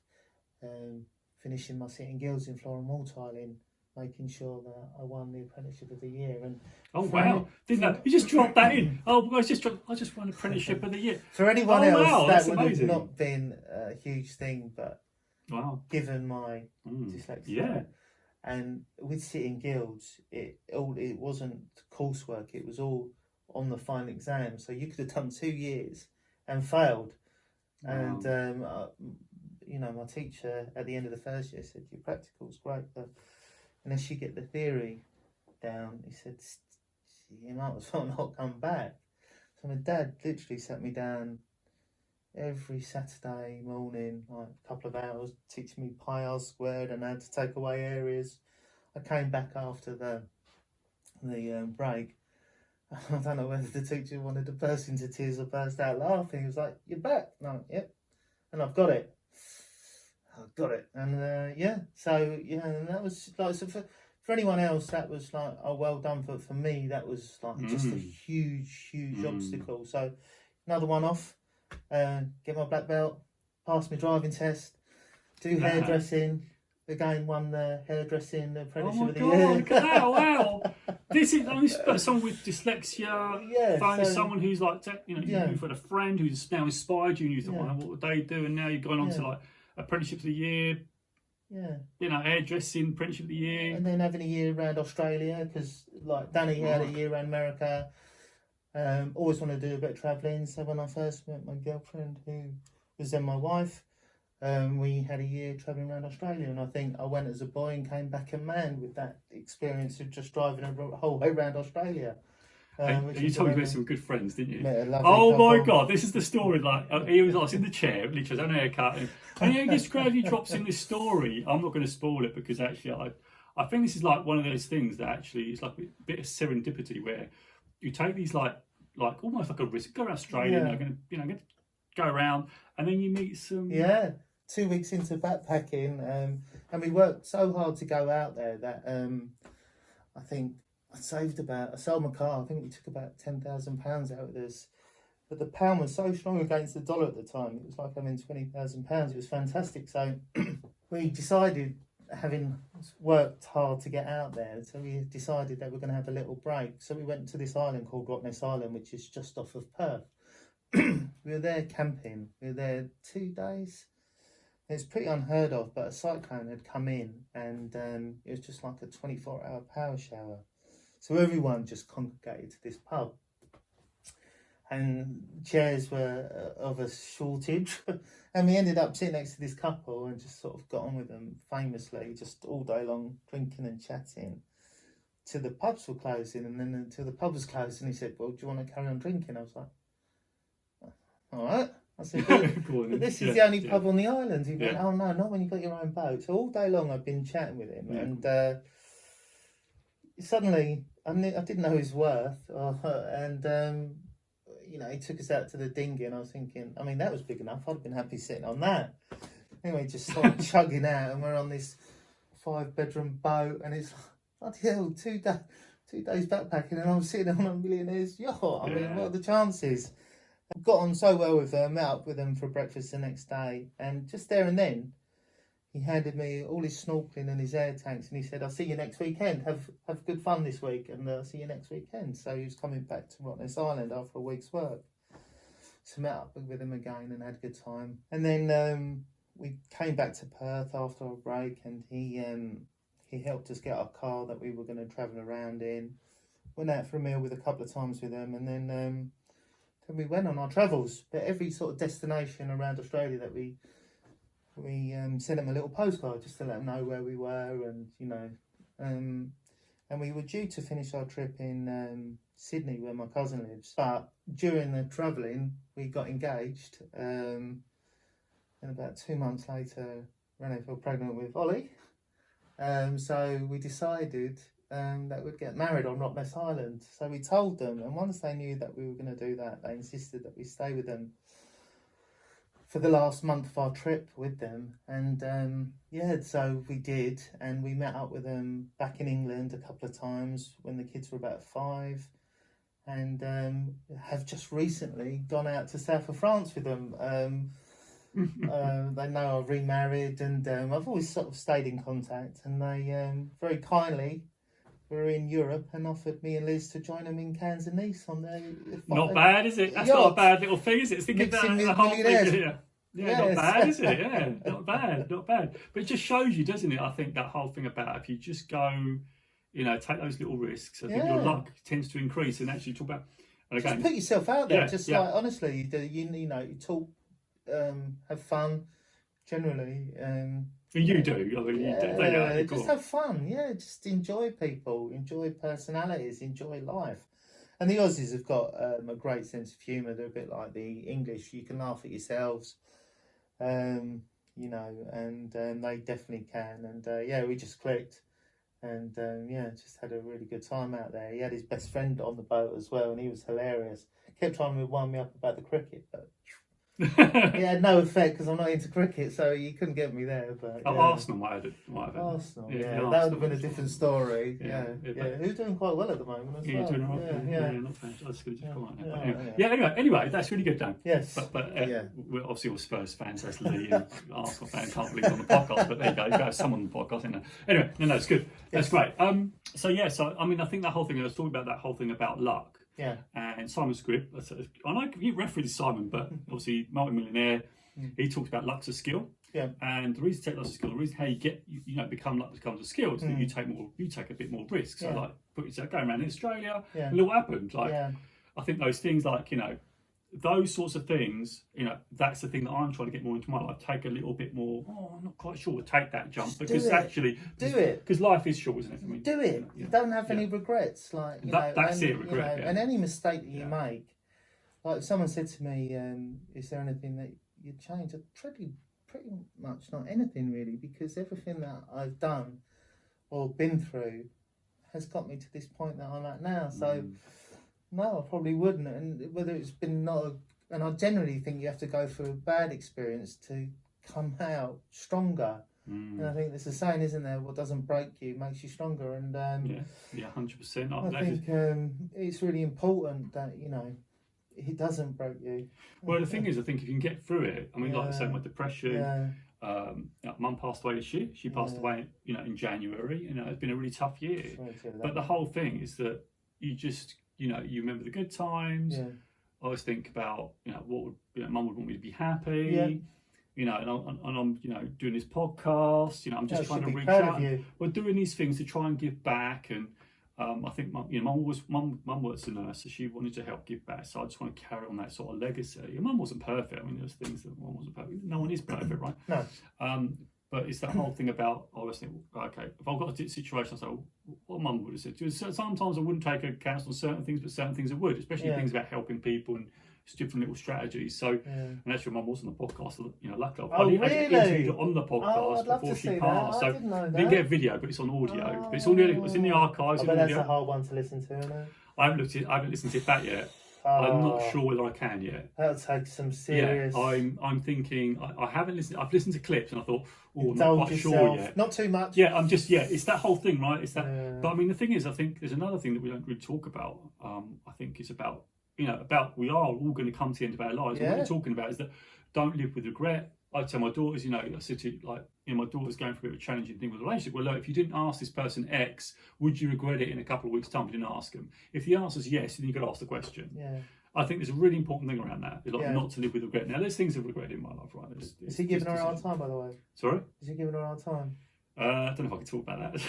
finishing my sitting guilds in floor and wall tiling, making sure that I won the apprenticeship of the year. And oh wow, didn't know, you just dropped that in. Oh, guys, I just won apprenticeship of the year. For anyone else, wow, that would amazing. have not been a huge thing, but wow, given my dyslexia, and with sitting guilds, it wasn't coursework. It was all on the final exam. So you could have done 2 years and failed. Wow. And you know, my teacher at the end of the first year said, "Your practical's great, but unless you get the theory down," he said, "you might as well not come back." So my dad literally sat me down every Saturday morning, like a couple of hours, teaching me pi r squared, and I had to take away areas. I came back after the break. I don't know whether the teacher wanted to burst into tears or burst out laughing. He was like, "You're back." No, yep. And I've got it. I've got it. And so, yeah, and that was like, so for anyone else, that was like, oh, well done. For me, that was like just a huge obstacle. So another one off, get my black belt, pass my driving test, do hairdressing. Again, won the hairdressing apprenticeship of the year. Look at that, wow. This is someone with dyslexia, someone who's like, you know, you've got a friend who's now inspired you, and you thought, well, what would they do? And now you've gone on to like apprenticeship of the year, you know, hairdressing apprenticeship of the year. And then having a year around Australia, because like Danny had a year around America. Always wanted to do a bit of travelling. So when I first met my girlfriend, who was then my wife, we had a year travelling around Australia, and I think I went as a boy and came back a man with that experience of just driving a whole way around Australia. You told me about some good friends, didn't you? Oh my God, this is the story. Like, he was in the chair, literally, his own haircut, and he just gradually drops in this story. I'm not going to spoil it, because actually, I think this is like one of those things that actually is like a bit of serendipity, where you take these like almost like a risk, go around Australia, and going to go around, and then you meet some 2 weeks into backpacking, and we worked so hard to go out there that I think I sold my car. I think we took about £10,000 out of this, but the pound was so strong against the dollar at the time. It was like having £20,000. It was fantastic. So we decided, having worked hard to get out there, so we decided that we're going to have a little break. So we went to this island called Rottnest Island, which is just off of Perth. We were there camping. We were there 2 days. It was pretty unheard of, but a cyclone had come in, and it was just like a 24-hour power shower. So everyone just congregated to this pub. and chairs were of a shortage. And we ended up sitting next to this couple and just sort of got on with them famously, just all day long, drinking and chatting. Till the pubs were closing, and then until the pub was closed, and he said, well, do you want to carry on drinking? I was like, all right. I said, but this is the only pub on the island. He went, oh no, not when you've got your own boat. So all day long I've been chatting with him, and suddenly I didn't know his worth, and you know, he took us out to the dinghy, and I was thinking, I mean, that was big enough. I'd have been happy sitting on that. Anyway, just started chugging out, and we're on this 5-bedroom boat, and it's like, bloody hell, 2 days backpacking, and I'm sitting on a millionaire's yacht. I mean, what are the chances? I got on so well with them, met up with them for breakfast the next day, and just there and then, he handed me all his snorkeling and his air tanks, and he said, I'll see you next weekend. Have good fun this week, and I'll see you next weekend. So he was coming back to Rottnest Island after a week's work. So met up with him again and had a good time. And then we came back to Perth after a break, and he helped us get our car that we were going to travel around in. Went out for a meal with a couple of times with him, and then we went on our travels. But every sort of destination around Australia that we sent them a little postcard just to let them know where we were, and you know, and we were due to finish our trip in Sydney, where my cousin lives. But during the travelling, we got engaged, and about 2 months later, Renee fell pregnant with Ollie. So we decided that we'd get married on Rottnest Island. So we told them, and once they knew that we were going to do that, they insisted that we stay with them for the last month of our trip with them. And so we did, and we met up with them back in England a couple of times when the kids were about 5, and have just recently gone out to south of France with them. They know I've remarried, and I've always sort of stayed in contact, and they very kindly were in Europe and offered me and Liz to join them in Cannes and Nice on their... Not bad, is it? That's not a bad little thing, is it? Thinking about the whole thing. Yeah, not bad, is it? Yeah, not bad. But it just shows you, doesn't it? I think that whole thing about if you just go, you know, take those little risks, I think your luck tends to increase. And actually talk about... And again, just put yourself out there. Like, honestly, you know, you talk, have fun, generally. You do. I mean, you do. Just have fun. Yeah, just enjoy people, enjoy personalities, enjoy life. And the Aussies have got a great sense of humour. They're a bit like the English. You can laugh at yourselves, you know, and they definitely can. And we just clicked, and just had a really good time out there. He had his best friend on the boat as well, and he was hilarious. Kept trying to wind me up about the cricket, but it had no effect because I'm not into cricket, so you couldn't get me there. But Arsenal might have Arsenal, Arsenal that would have been a different story. Yeah. Who's doing quite well at the moment as well. Doing all right. Yeah, not bad. I was going to just anyway, that's really good, Dan. Yes. But we're obviously all Spurs fans, that's Lee, and Arsenal fan can't believe on the podcast, but there you go, you've got someone on the podcast, isn't there? Anyway, no, it's good. That's great. So I mean, I think that whole thing, I was talking about that whole thing about luck. Yeah. And Simon Scribb, I know you referenced Simon, but obviously multi-millionaire, he talks about luck's a skill. Yeah. And the reason to take luck's a skill, the reason how you get become luck becomes a skill is that you take a bit more risk. So like put yourself going around in Australia, and look what happened. Like I think those things like, you know, those sorts of things, you know, that's the thing that I'm trying to get more into my life. Take a little bit more. Oh, I'm not quite sure. Take that jump because because life is short, isn't it? I mean, do it. You don't have any regrets. Like that's it. Regret. And any mistake that you make, like if someone said to me, "Is there anything that you'd change?" I'd pretty much not anything really, because everything that I've done or been through has got me to this point that I'm at now. So. No, I probably wouldn't. And whether it's been and I generally think you have to go through a bad experience to come out stronger. And I think there's a saying, isn't there? What doesn't break you makes you stronger. And 100%. I think it's really important that, you know, it doesn't break you. Well, the thing is, I think if you can get through it, I mean, like I said, my depression. Mum passed away this year. She passed away, you know, in January. You know, it's been a really tough year. But the whole thing is that you just, you know, you remember the good times. I always think about, you know, what would, you know, Mum would want me to be happy. You know, and I'm, you know, doing this podcast. You know, I'm just trying to reach out. We're doing these things to try and give back, and I think mum works as a nurse, so she wanted to help give back. So I just want to carry on that sort of legacy. And mum wasn't perfect. I mean, there's things that mum wasn't perfect. No one is perfect, right? No. But it's that whole thing about, I was thinking, okay, if I've got a situation, I say, well, what mum would have said to us. Sometimes I wouldn't take a counsel on certain things, but certain things I would, especially things about helping people and just different little strategies. So, and actually, mum was on the podcast. You know, luckily, I interviewed her on the podcast before she passed. So I didn't get a video, but it's on audio. But it's in the archives. But that's a hard one to listen to, isn't it? I haven't listened to it back yet. I'm not sure whether I can yet. That'll take some serious. Yeah, I'm thinking. I haven't listened. I've listened to clips and I thought, oh, I'm not quite sure yet. Not too much. Yeah, it's that whole thing, right? It's that. But I mean, the thing is, I think there's another thing that we don't really talk about. I think is about we are all going to come to the end of our lives. What we're talking about is that don't live with regret. I tell my daughters, I said to my daughter's going through a bit of a challenging thing with a relationship. Well, look, if you didn't ask this person X, would you regret it in a couple of weeks' time if you didn't ask them? If the answer is yes, then you've got to ask the question. Yeah. I think there's a really important thing around that. Is not to live with regret. Now, there's things I've regretted in my life, right? Is he giving her a hard time, by the way? Sorry? Is he giving her a hard time? I don't know if I can talk about that.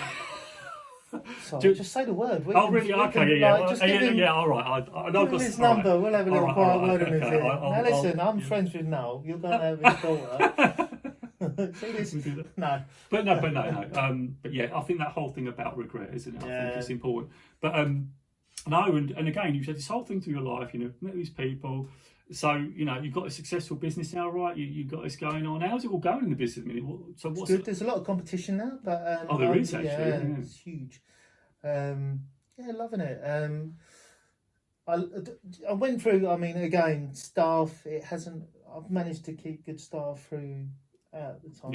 Sorry, just say the word. Really? Okay, yeah, all right. I know give him his number. We'll have a little quiet word on his ear. Now listen, I'm friends with Noel. You're going to have his daughter. See this? No. But yeah, I think that whole thing about regret, isn't it? I think it's important. But and again, you've had this whole thing through your life. Met these people. So you've got a successful business now, right? You've got this going on. How's it all going in the business at the minute? It's good. There's a lot of competition now, but there is actually. Yeah, it's huge. Loving it. I went through. I mean, again, staff. I've managed to keep good staff through at the time,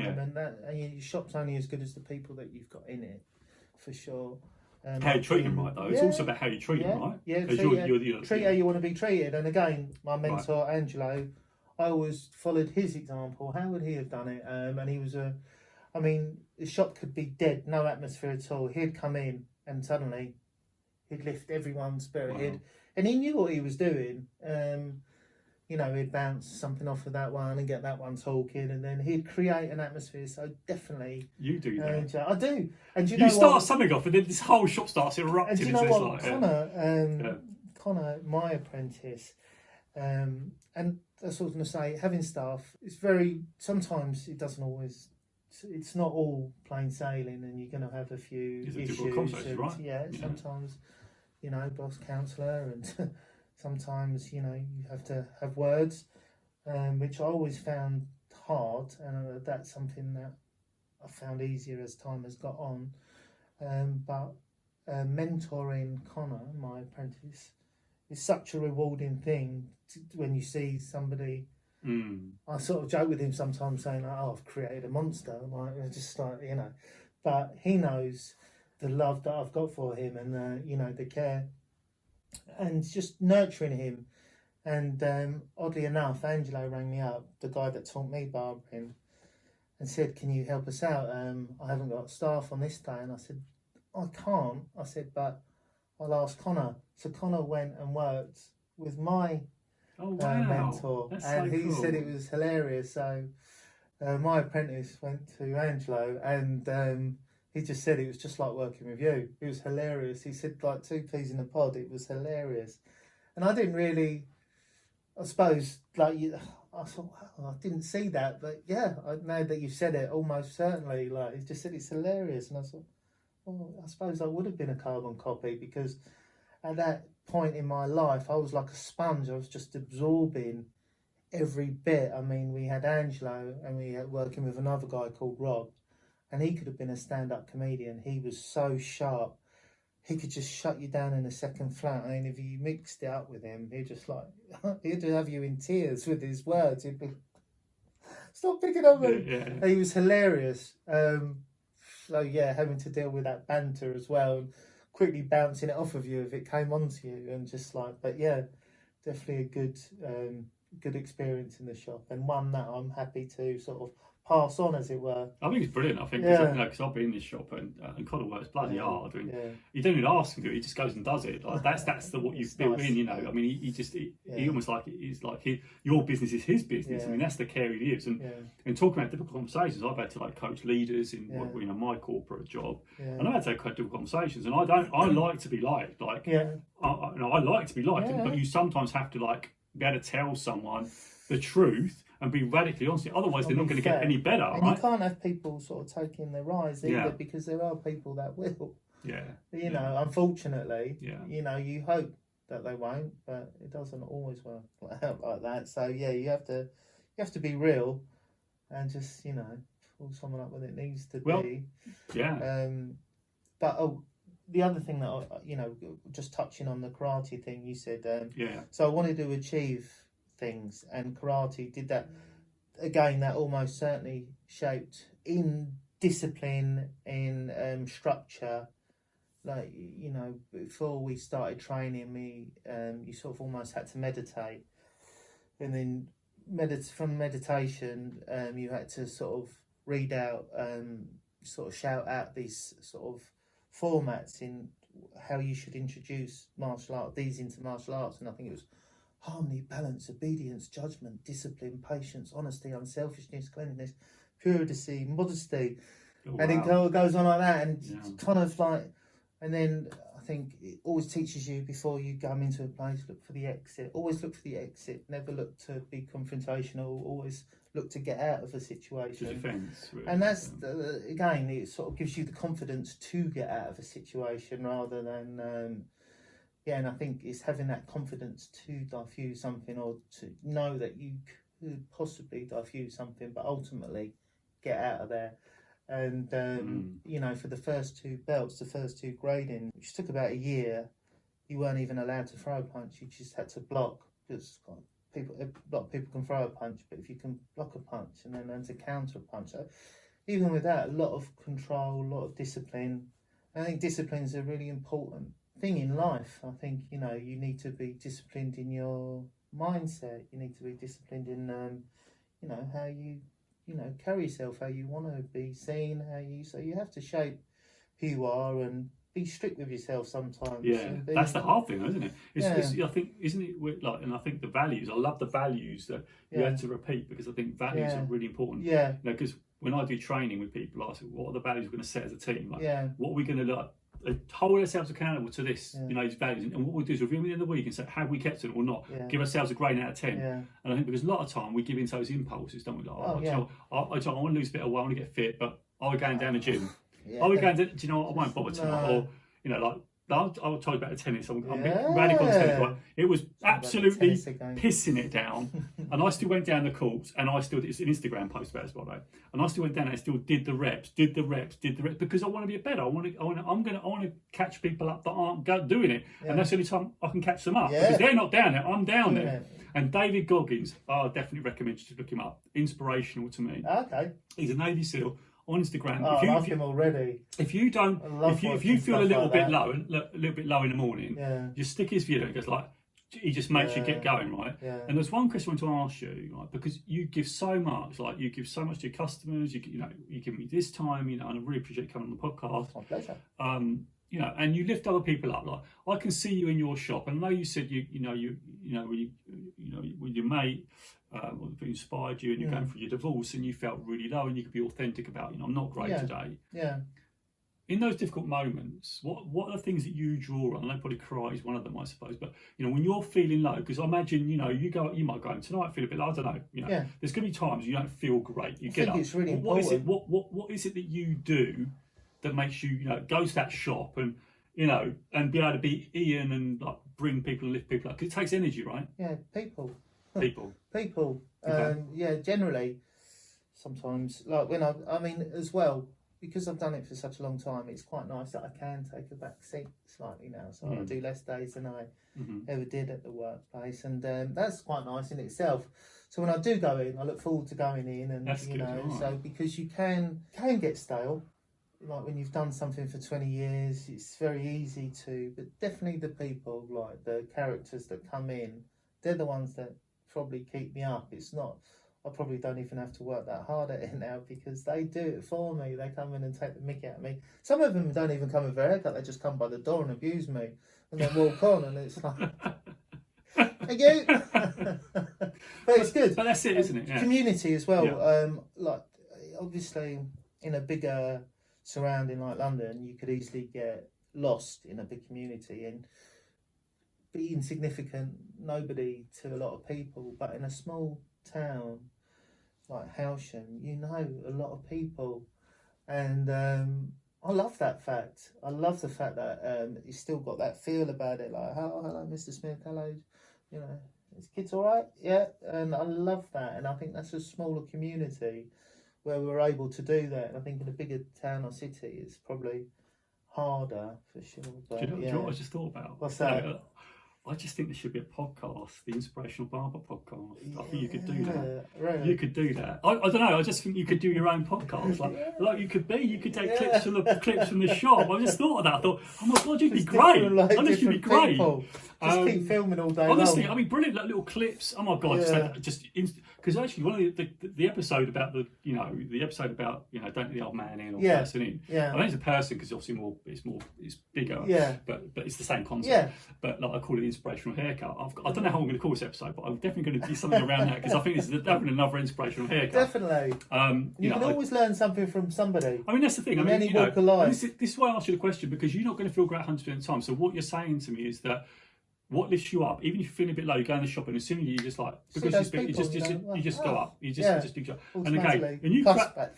and your shop's only as good as the people that you've got in it, for sure. How you treat them, right, though. It's also about how you treat them, right? Yeah, treat how you want to be treated. And again, my mentor, Angelo, I always followed his example. How would he have done it? And he was the shop could be dead, no atmosphere at all. He'd come in and suddenly he'd lift everyone's spirit. Wow. And he knew what he was doing. He'd bounce something off of that one and get that one talking, and then he'd create an atmosphere. So definitely, you do that. I do. And you start something off, and then this whole shop starts erupting. And do you know what, Connor, my apprentice, and that's what I was going to say. Having staff, it's very. Sometimes it doesn't always. It's not all plain sailing, and you're going to have a few issues. Right? Yeah, sometimes, boss counsellor and. Sometimes, you have to have words, which I always found hard, and that's something that I found easier as time has got on. But mentoring Connor, my apprentice, is such a rewarding thing when you see somebody. I sort of joke with him sometimes saying, I've created a monster. But he knows the love that I've got for him and, the care. And just nurturing him. And oddly enough, Angelo rang me up, the guy that taught me barbering, and said, can you help us out? I haven't got staff on this day. And I said, I can't. I said, but I'll ask Connor. So Connor went and worked with my mentor. That's and so he cool. said it was hilarious. So my apprentice went to Angelo, and he just said it was just like working with you. It was hilarious. He said, like 2 peas in a pod. It was hilarious. And I didn't really, I suppose, I thought, wow, I didn't see that. But yeah, now that you've said it, almost certainly, he just said it's hilarious. And I thought, well, I suppose I would have been a carbon copy, because at that point in my life, I was like a sponge. I was just absorbing every bit. I mean, we had Angelo, and we had working with another guy called Rob. And he could have been a stand-up comedian. He was so sharp. He could just shut you down in a second flat. I mean, if you mixed it up with him, he'd have you in tears with his words. He'd be, stop picking on me. Yeah. He was hilarious. Having to deal with that banter as well, and quickly bouncing it off of you if it came onto you, and definitely a good experience in the shop, and one that I'm happy to sort of pass on, as it were. I think it's brilliant. I think because I've been in this shop and kind of works bloody hard. I mean, you don't even ask him to do it; he just goes and does it. Like that's what you've built in. You know, I mean, he almost like he's like your business is his business. I mean, that's the care he lives. And talking about difficult conversations, I've had to like coach leaders in my corporate job, and I had to have difficult conversations. And I like to be liked. Like I like to be liked, but you sometimes have to like be able to tell someone the truth and be radically honest. Otherwise, they're not going to get any better. And you can't have people sort of taking their rise either, because there are people that will. Yeah. You know, unfortunately. Yeah. You know, you hope that they won't, but it doesn't always work out like that. So you have to be real, and just pull someone up when it needs to be. Yeah. But the other thing that just touching on the karate thing, you said. So I wanted to achieve things, and karate did that again. That almost certainly shaped in discipline, in structure. Like before we started training me, you sort of almost had to meditate, and then from meditation, you had to sort of read out, sort of shout out these sort of formats in how you should introduce these into martial arts. And I think it was harmony, balance, obedience, judgment, discipline, patience, honesty, unselfishness, cleanliness, purity, modesty. And it goes on like that, and it's kind of like, and then I think it always teaches you before you come into a place, look for the exit. Always look for the exit. Never look to be confrontational. Always look to get out of a situation. Defense, really. And that's, again, it sort of gives you the confidence to get out of a situation rather than... and I think it's having that confidence to diffuse something, or to know that you could possibly diffuse something, but ultimately get out of there. And, for the first 2 belts, the first 2 grading, which took about a year, you weren't even allowed to throw a punch. You just had to block, because a lot of people can throw a punch, but if you can block a punch and then learn to counter a punch. So even with that, a lot of control, a lot of discipline. I think discipline is a really important thing in life. I think you need to be disciplined in your mindset. You need to be disciplined in how you carry yourself, how you want to be seen, so you have to shape who you are and be strict with yourself sometimes. That's the hard thing, isn't it? I think, isn't it like, and I think the values, I love the values that you had to repeat, because I think values are really important. Because when I do training with people, I say, what are the values we're going to set as a team? Like, what are we going to hold ourselves accountable to this, these values, and what we'll do is review them at the end of the week and say, have we kept it or not? Give ourselves a grade out of 10. And I think because a lot of time we give into those impulses, don't we? Like, I want to lose a bit of weight, I want to get fit, but are we going down the gym? Are we going to, do you know what, I won't bother tonight? Or, I'll tell you about the tennis. I'm radical on tennis. Right? It was absolutely pissing it down, and I still went down the courts, and it's an Instagram post about it, by the way. And I still went down and I still did the reps, because I want to be better. I want to catch people up that aren't doing it, and that's the only time I can catch them up, because they're not down there. I'm down there. And David Goggins, I definitely recommend you to look him up. Inspirational to me. Okay. He's a Navy SEAL. On Instagram, I love him already. If you feel a little bit low in the morning, just stick his video. It goes like, he just makes you get going, right? And there's one question I want to ask you, right? Because you give so much, like you give so much to your customers. You give me this time, and I really appreciate you coming on the podcast. My pleasure. And you lift other people up. Like, I can see you in your shop, and I know you said with your mate. Who inspired you, and you're going through your divorce, and you felt really low, and you could be authentic about, I'm not great today. In those difficult moments, what are the things that you draw on? I know probably cry is one of them, I suppose, but when you're feeling low, because I imagine you might go home tonight, feel a bit low, I don't know. There's going to be times you don't feel great. You get up. It's really important. What is it that you do that makes you go to that shop and and be able to be Ian and like bring people and lift people up? Because it takes energy, right? People. Okay. Generally, sometimes, like when I mean, as well, because I've done it for such a long time, it's quite nice that I can take a back seat slightly now. So I do less days than I ever did at the workplace, and that's quite nice in itself. So when I do go in, I look forward to going in, and that's good, right. So because you can get stale. Like when you've done something for 20 years, it's very easy to, but definitely the people, like the characters that come in, they're the ones that probably keep me up. It's not, I probably don't even have to work that hard at it now because they do it for me. They come in and take the mick out of me. Some of them don't even come with their haircut. They just come by the door and abuse me and then walk on, and it's like, thank you. But it's good. But that's it, isn't it? Yeah. Community as well. Like, obviously, in a bigger surrounding like London, you could easily get lost in a big community and be insignificant, nobody to a lot of people. But in a small town like Howsham, you know a lot of people, and I love that fact. I love the fact that you still got that feel about it, like, oh, hello, Mr. Smith, hello, you know, is kids all right? Yeah, and I love that, and I think that's a smaller community where we're able to do that. And I think in a bigger town or city, it's probably harder for sure. But, do you know what I just thought about? What's that? I just think there should be a podcast, the Inspirational Barber podcast. I think you could do that. Really? You could do that. I don't know. I just think you could do your own podcast. Like you could take clips from the shop. I just thought of that. I thought, oh my god, you'd be great. Like, honestly, you'd be great. People. Just keep filming all day. Honestly, long. I mean, brilliant, like little clips. Oh my god, because actually one of the episode about the episode about don't let the old man in or person in. Yeah. I think it's a person because obviously it's bigger. Yeah. But it's the same concept. Yeah. But like I call it the inspirational haircut. I don't know how I'm going to call this episode, but I'm definitely going to do something around that because I think this is definitely another inspirational haircut. Definitely. You can always learn something from somebody. I mean, that's the thing. In any walk of life. This is why I asked you the question, because you're not going to feel great 100% of the time. So what you're saying to me is that what lifts you up, even if you're feeling a bit low, you go in the shop and as soon as you just like, because you just go up. You just do job. And again, and you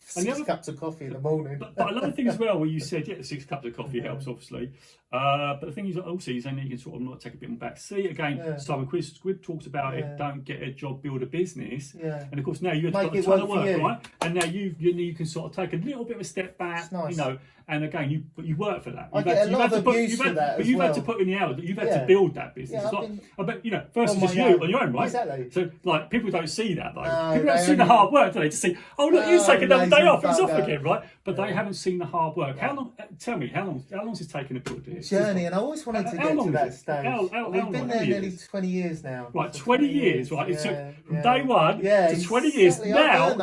six cups of coffee in the morning. But I love the thing as well where you said, 6 cups of coffee helps, obviously. But the thing is also, you can sort of not take a bit more back seat. Again, Simon Squibb talks about it, don't get a job, build a business. Yeah. And of course now you've got a ton of work, right? And now you can sort of take a little bit of a step back, nice. And again, you work for that. I get a lot of abuse for that as well. You've had to put in the hours, you've had to build that business. I bet, first it's just you on your own, right? Exactly. So, like, people don't see that, though. People don't see the hard work, do they? Just see, oh, look, you take another day off, it's off again, right? But they haven't seen the hard work. How long, tell me, how long has it taken to build this? Journey, and I always wanted to get to that stage. We've been there nearly 20 years now. Right, 20 years, right? It took from day one to 20 years. Now,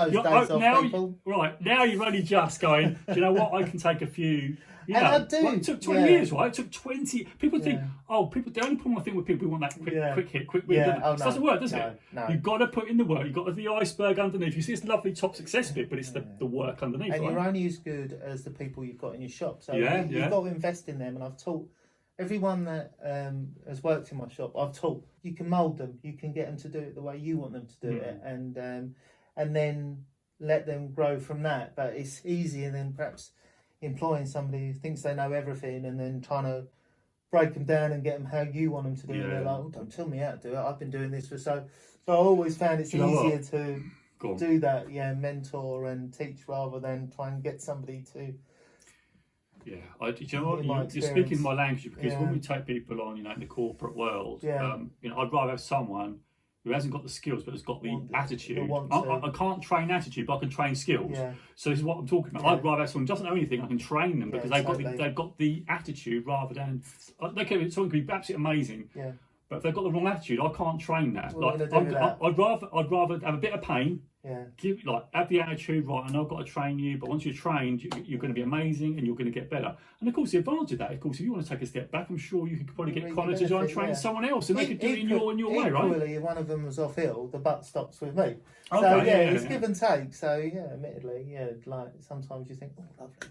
now you're only just going, do you know what? I can take a few. I do. It took 20 years, right? It took 20. People think, the only problem I think with people who want that quick hit, quick win, it doesn't work, does it? No. You've got to put in the work. You've got the iceberg underneath. You see this lovely top success bit, but it's the work underneath. And right? you're only as good as the people you've got in your shop. So you've got to invest in them. And I've taught everyone that has worked in my shop, I've taught you can mould them. You can get them to do it the way you want them to do it. And then let them grow from that. But it's easier than perhaps employing somebody who thinks they know everything and then trying to break them down and get them how you want them to do it. They're like, don't tell me how to do it. I've been doing this for so I always found it's easier to do that, mentor and teach rather than try and get somebody to. Yeah, do you know what? You're speaking my language because when we take people on, in the corporate world, I'd rather have someone who hasn't got the skills but has got the attitude. I can't train attitude, but I can train skills. Yeah. So this is what I'm talking about. I'd rather have someone who doesn't know anything. I can train them because they've got the attitude rather than someone can be absolutely amazing. Yeah. But if they've got the wrong attitude, I can't train that. I'd rather have a bit of pain. Yeah. Have the attitude, right? And I've got to train you, but once you're trained, you're going to be amazing and you're going to get better. And of course, the advantage of that, if you want to take a step back, I'm sure you could probably get Connor to try and train someone else, and they could do it in your way, right? Equally, if one of them was off ill, the buck stops with me. So it's give and take. So admittedly, like sometimes you think, oh, lovely,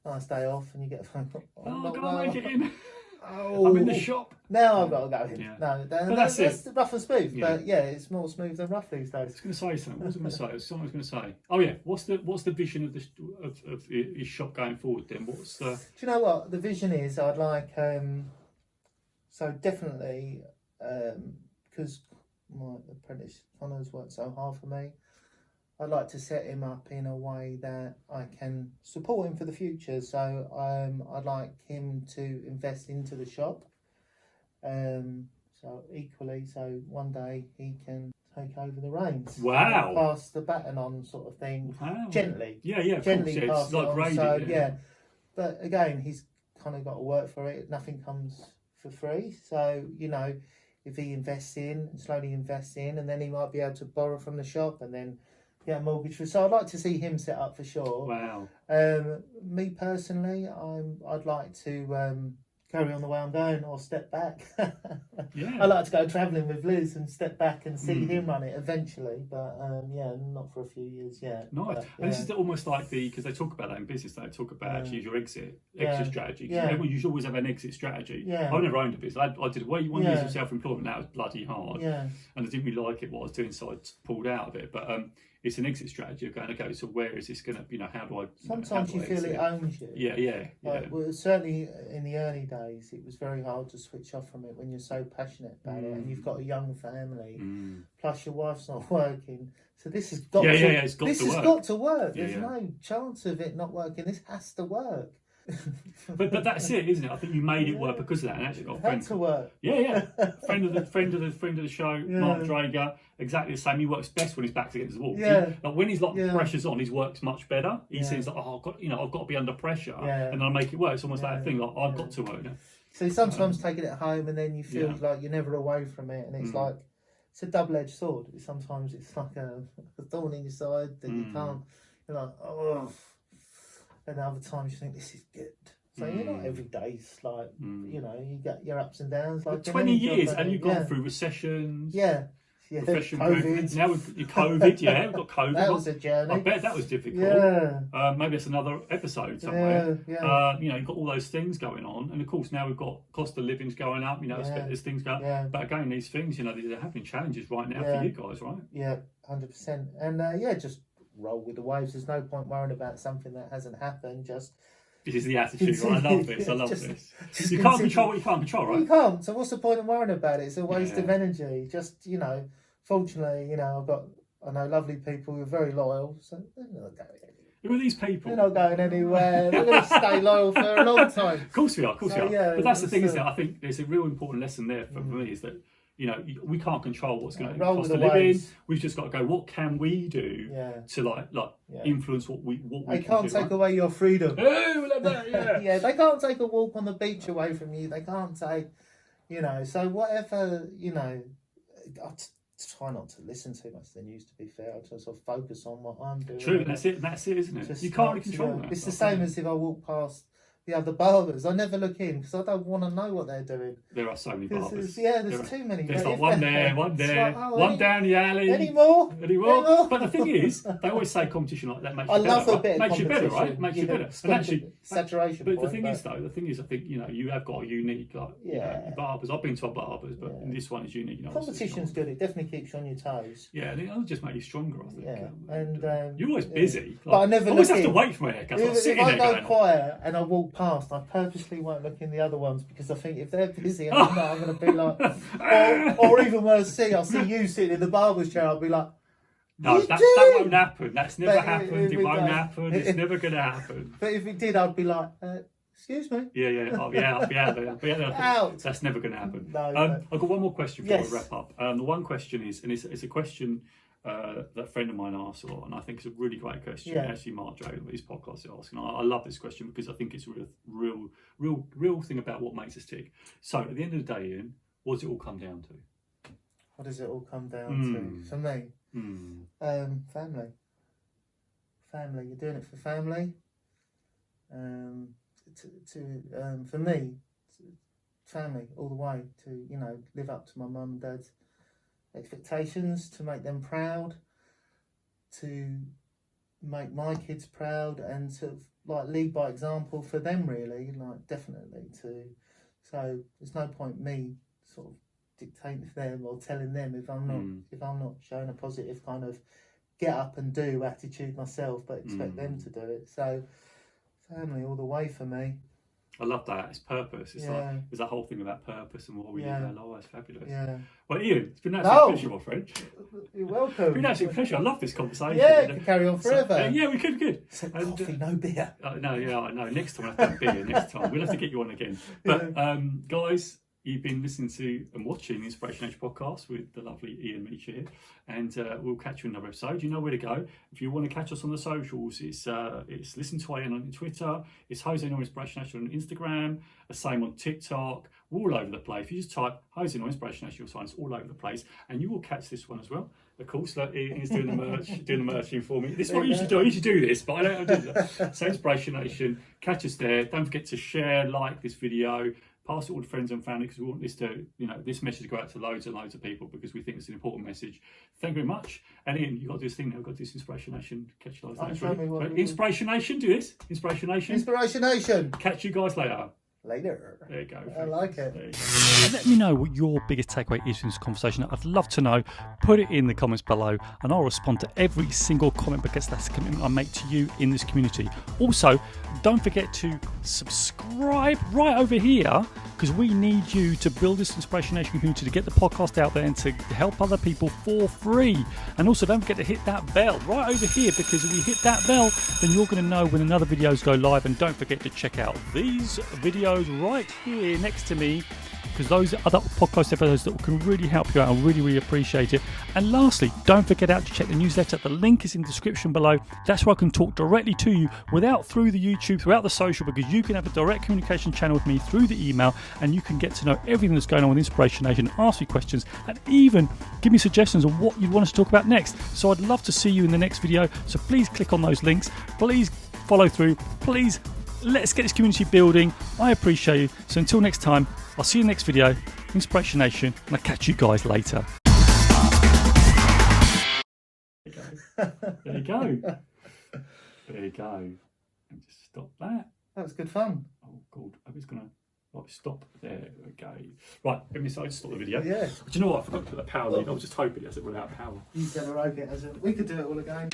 nice day off, and you get a phone call. Oh, can't make it in. I'm in the shop. Now I've got to go in. Yeah. No, that's rough and smooth. Yeah. But it's more smooth than rough these days. I was going to say something. What was I going to say? Someone was going to say. Oh yeah. What's the vision of your shop going forward then? What's the? Do you know what the vision is? I'd like so definitely because my apprentice Connor's worked so hard for me. I'd like to set him up in a way that I can support him for the future. So I'd like him to invest into the shop. So one day he can take over the reins. Wow! Pass the baton on, sort of thing. Wow. Gently. Yeah. Gently pass it's like it on. grading. So, but again, he's kind of got to work for it. Nothing comes for free. So if he slowly invests in, and then he might be able to borrow from the shop and then get a mortgage for. So I'd like to see him set up for sure. Wow. Me personally, I'd like to carry on the way I'm going or step back. Yeah. I like to go travelling with Liz and step back and see him run it eventually, but not for a few years yet. Nice. But, And this is almost like because they talk about that in business. They talk about actually your exit strategy. Yeah. You should always have an exit strategy. Yeah. I never owned a business. I did 1 year of self-employment. That was bloody hard. Yeah. And I didn't really like it what I was doing, so I pulled out of it. But it's an exit strategy of going, okay, so where is this going to, how do I... Sometimes you feel it owns you. Yeah. Well, certainly in the early days, it was very hard to switch off from it when you're so passionate about it and you've got a young family, plus your wife's not working. So this has got got to work. There's no chance of it not working. This has to work. but that's it, isn't it? I think you made it work because of that, and actually got a friend to work. Yeah. friend of the show, Mark Drager, exactly the same. He works best when his back's against the wall. Like when he's pressure's on, his work's much better. He seems like, I've got to be under pressure, and then I make it work. It's almost like a thing, like I've got to work now. So sometimes taking it home, and then you feel like you're never away from it, and it's like it's a double-edged sword. Sometimes it's like a thorn in your side that you can't. You're like, oh. And other times you think this is good. So you're not every day's like you get your ups and downs. Like 20 years, and you've gone through recessions. Profession COVID. Now we've COVID. We've got COVID. That was a journey. I bet that was difficult. Maybe it's another episode somewhere. You've got all those things going on, and of course now we've got cost of living's going up. There's things going. But again, these things, they're having challenges right now for you guys, right? Yeah, 100%. And just roll with the waves. There's no point worrying about something that hasn't happened. This is the attitude, right? I love this. I love this. You can't control what you can't control, right? You can't. So what's the point of worrying about it? It's a waste of energy. Just, fortunately, I know lovely people who are very loyal. So they're not going anywhere. Who are these people? They're not going anywhere. They're going to stay loyal for a long time. Of course we are. Yeah, but that's the thing, isn't it? I think there's a real important lesson there for me is that we can't control what's going to cost of living. We've just got to go, what can we do to influence what we They can't take away your freedom. Oh, love that, they can't take a walk on the beach away from you. They can't take, so whatever, I try not to listen too much to the news, to be fair. I just sort of focus on what I'm doing. True, that's it, isn't it? You can't really control that. It's the same as if I walk past the other barbers. I never look in because I don't want to know what they're doing. There are so many barbers. There's too many. There's like one there, one down the alley. Any more? But the thing is, they always say competition like that makes you better. I love a bit of competition. Makes you better, right? Makes you better. And actually, saturation. But the thing is, I think you have got a unique barbers. I've been to barbers, but this one is unique. Competition's good. It definitely keeps you on your toes. Yeah, and it'll just make you stronger. I think. Yeah, and you're always busy. But I never always have to wait for my haircut. If I go quiet and I walk past, I purposely won't look in the other ones because I think if they're busy and I'm not, I'm going to be like, or even when I'll see you sitting in the barber's chair, I'll be like, no, that won't happen. That's never happened. It won't happen. It's never going to happen. But if it did, I'd be like, excuse me. I'll be out there. Out. That's never going to happen. No, I've got one more question before we wrap up. The one question is, and it's a question that a friend of mine asked a lot, and I think it's a really great question. Actually, Mark Joe, his podcast is asking. I love this question because I think it's a real thing about what makes us tick. So at the end of the day, Ian, what does it all come down to? What does it all come down to? For me, family. Family. You're doing it for family. For me, family all the way. To live up to my mum and dad's expectations, to make them proud, to make my kids proud, and to lead by example for them. Really, definitely to. So there's no point me sort of dictating to them or telling them if I'm not showing a positive kind of get up and do attitude myself, but expect them to do it. So family all the way for me. I love that. It's purpose. It's like there's that whole thing about purpose and what we live our lives. Fabulous. Yeah. Well, Ian, it's been an absolute pleasure, my friend. You're welcome. It's been an absolute pleasure. I love this conversation. Yeah, it could carry on forever. We could. So coffee, no beer. No. Next time we'll have to have beer. Next time we'll have to get you on again. But guys, you've been listening to and watching the Inspirational Nation podcast with the lovely Ian Meach here, and we'll catch you in another episode. You know where to go. If you want to catch us on the socials, it's Listen to Ian on Twitter, it's Jose Noya Inspiration Nation on Instagram, the same on TikTok. We're all over the place. If you just type Jose Noya Inspiration Nation, you'll find us all over the place, and you will catch this one as well. Of course, like Ian is doing the merching for me. This is what I usually do. I usually do this, but I don't do that. So Inspiration Nation, catch us there. Don't forget to share, like this video, pass it all to friends and family, because we want this to, this message to go out to loads and loads of people, because we think it's an important message. Thank you very much. And Ian, you've got to do this thing now. We've got to do this Inspiration Nation. Catch you later. Inspiration Nation, do this. Inspiration Nation. Inspiration Nation. Catch you guys later. Later. There you go. I like it. And let me know what your biggest takeaway is from this conversation. I'd love to know. Put it in the comments below, and I'll respond to every single comment, because that's the commitment I make to you in this community. Also, don't forget to subscribe right over here, because we need you to build this Inspiration Nation community, to get the podcast out there and to help other people for free. And also, don't forget to hit that bell right over here, because if you hit that bell, then you're going to know when another videos go live. And don't forget to check out these videos right here next to me, because those are other podcast episodes that can really help you out. I really, really appreciate it. And lastly, don't forget to check the newsletter. The link is in the description below. That's where I can talk directly to you through the YouTube, throughout the social, because you can have a direct communication channel with me through the email, and you can get to know everything that's going on with Inspiration Nation, ask me questions, and even give me suggestions on what you'd want us to talk about next. So I'd love to see you in the next video. So please click on those links. Please follow through. Please, let's get this community building. I appreciate you. So until next time, I'll see you in the next video, Inspiration Nation, and I'll catch you guys later. There you go. There you go. And just stop that. That was good fun. Oh, God. I was going to stop. There we go. Right, let me stop the video. Yeah. But you know what? I forgot to put the power lead. I was just hoping it hasn't run out of power. You never hope it hasn't. We could do it all again.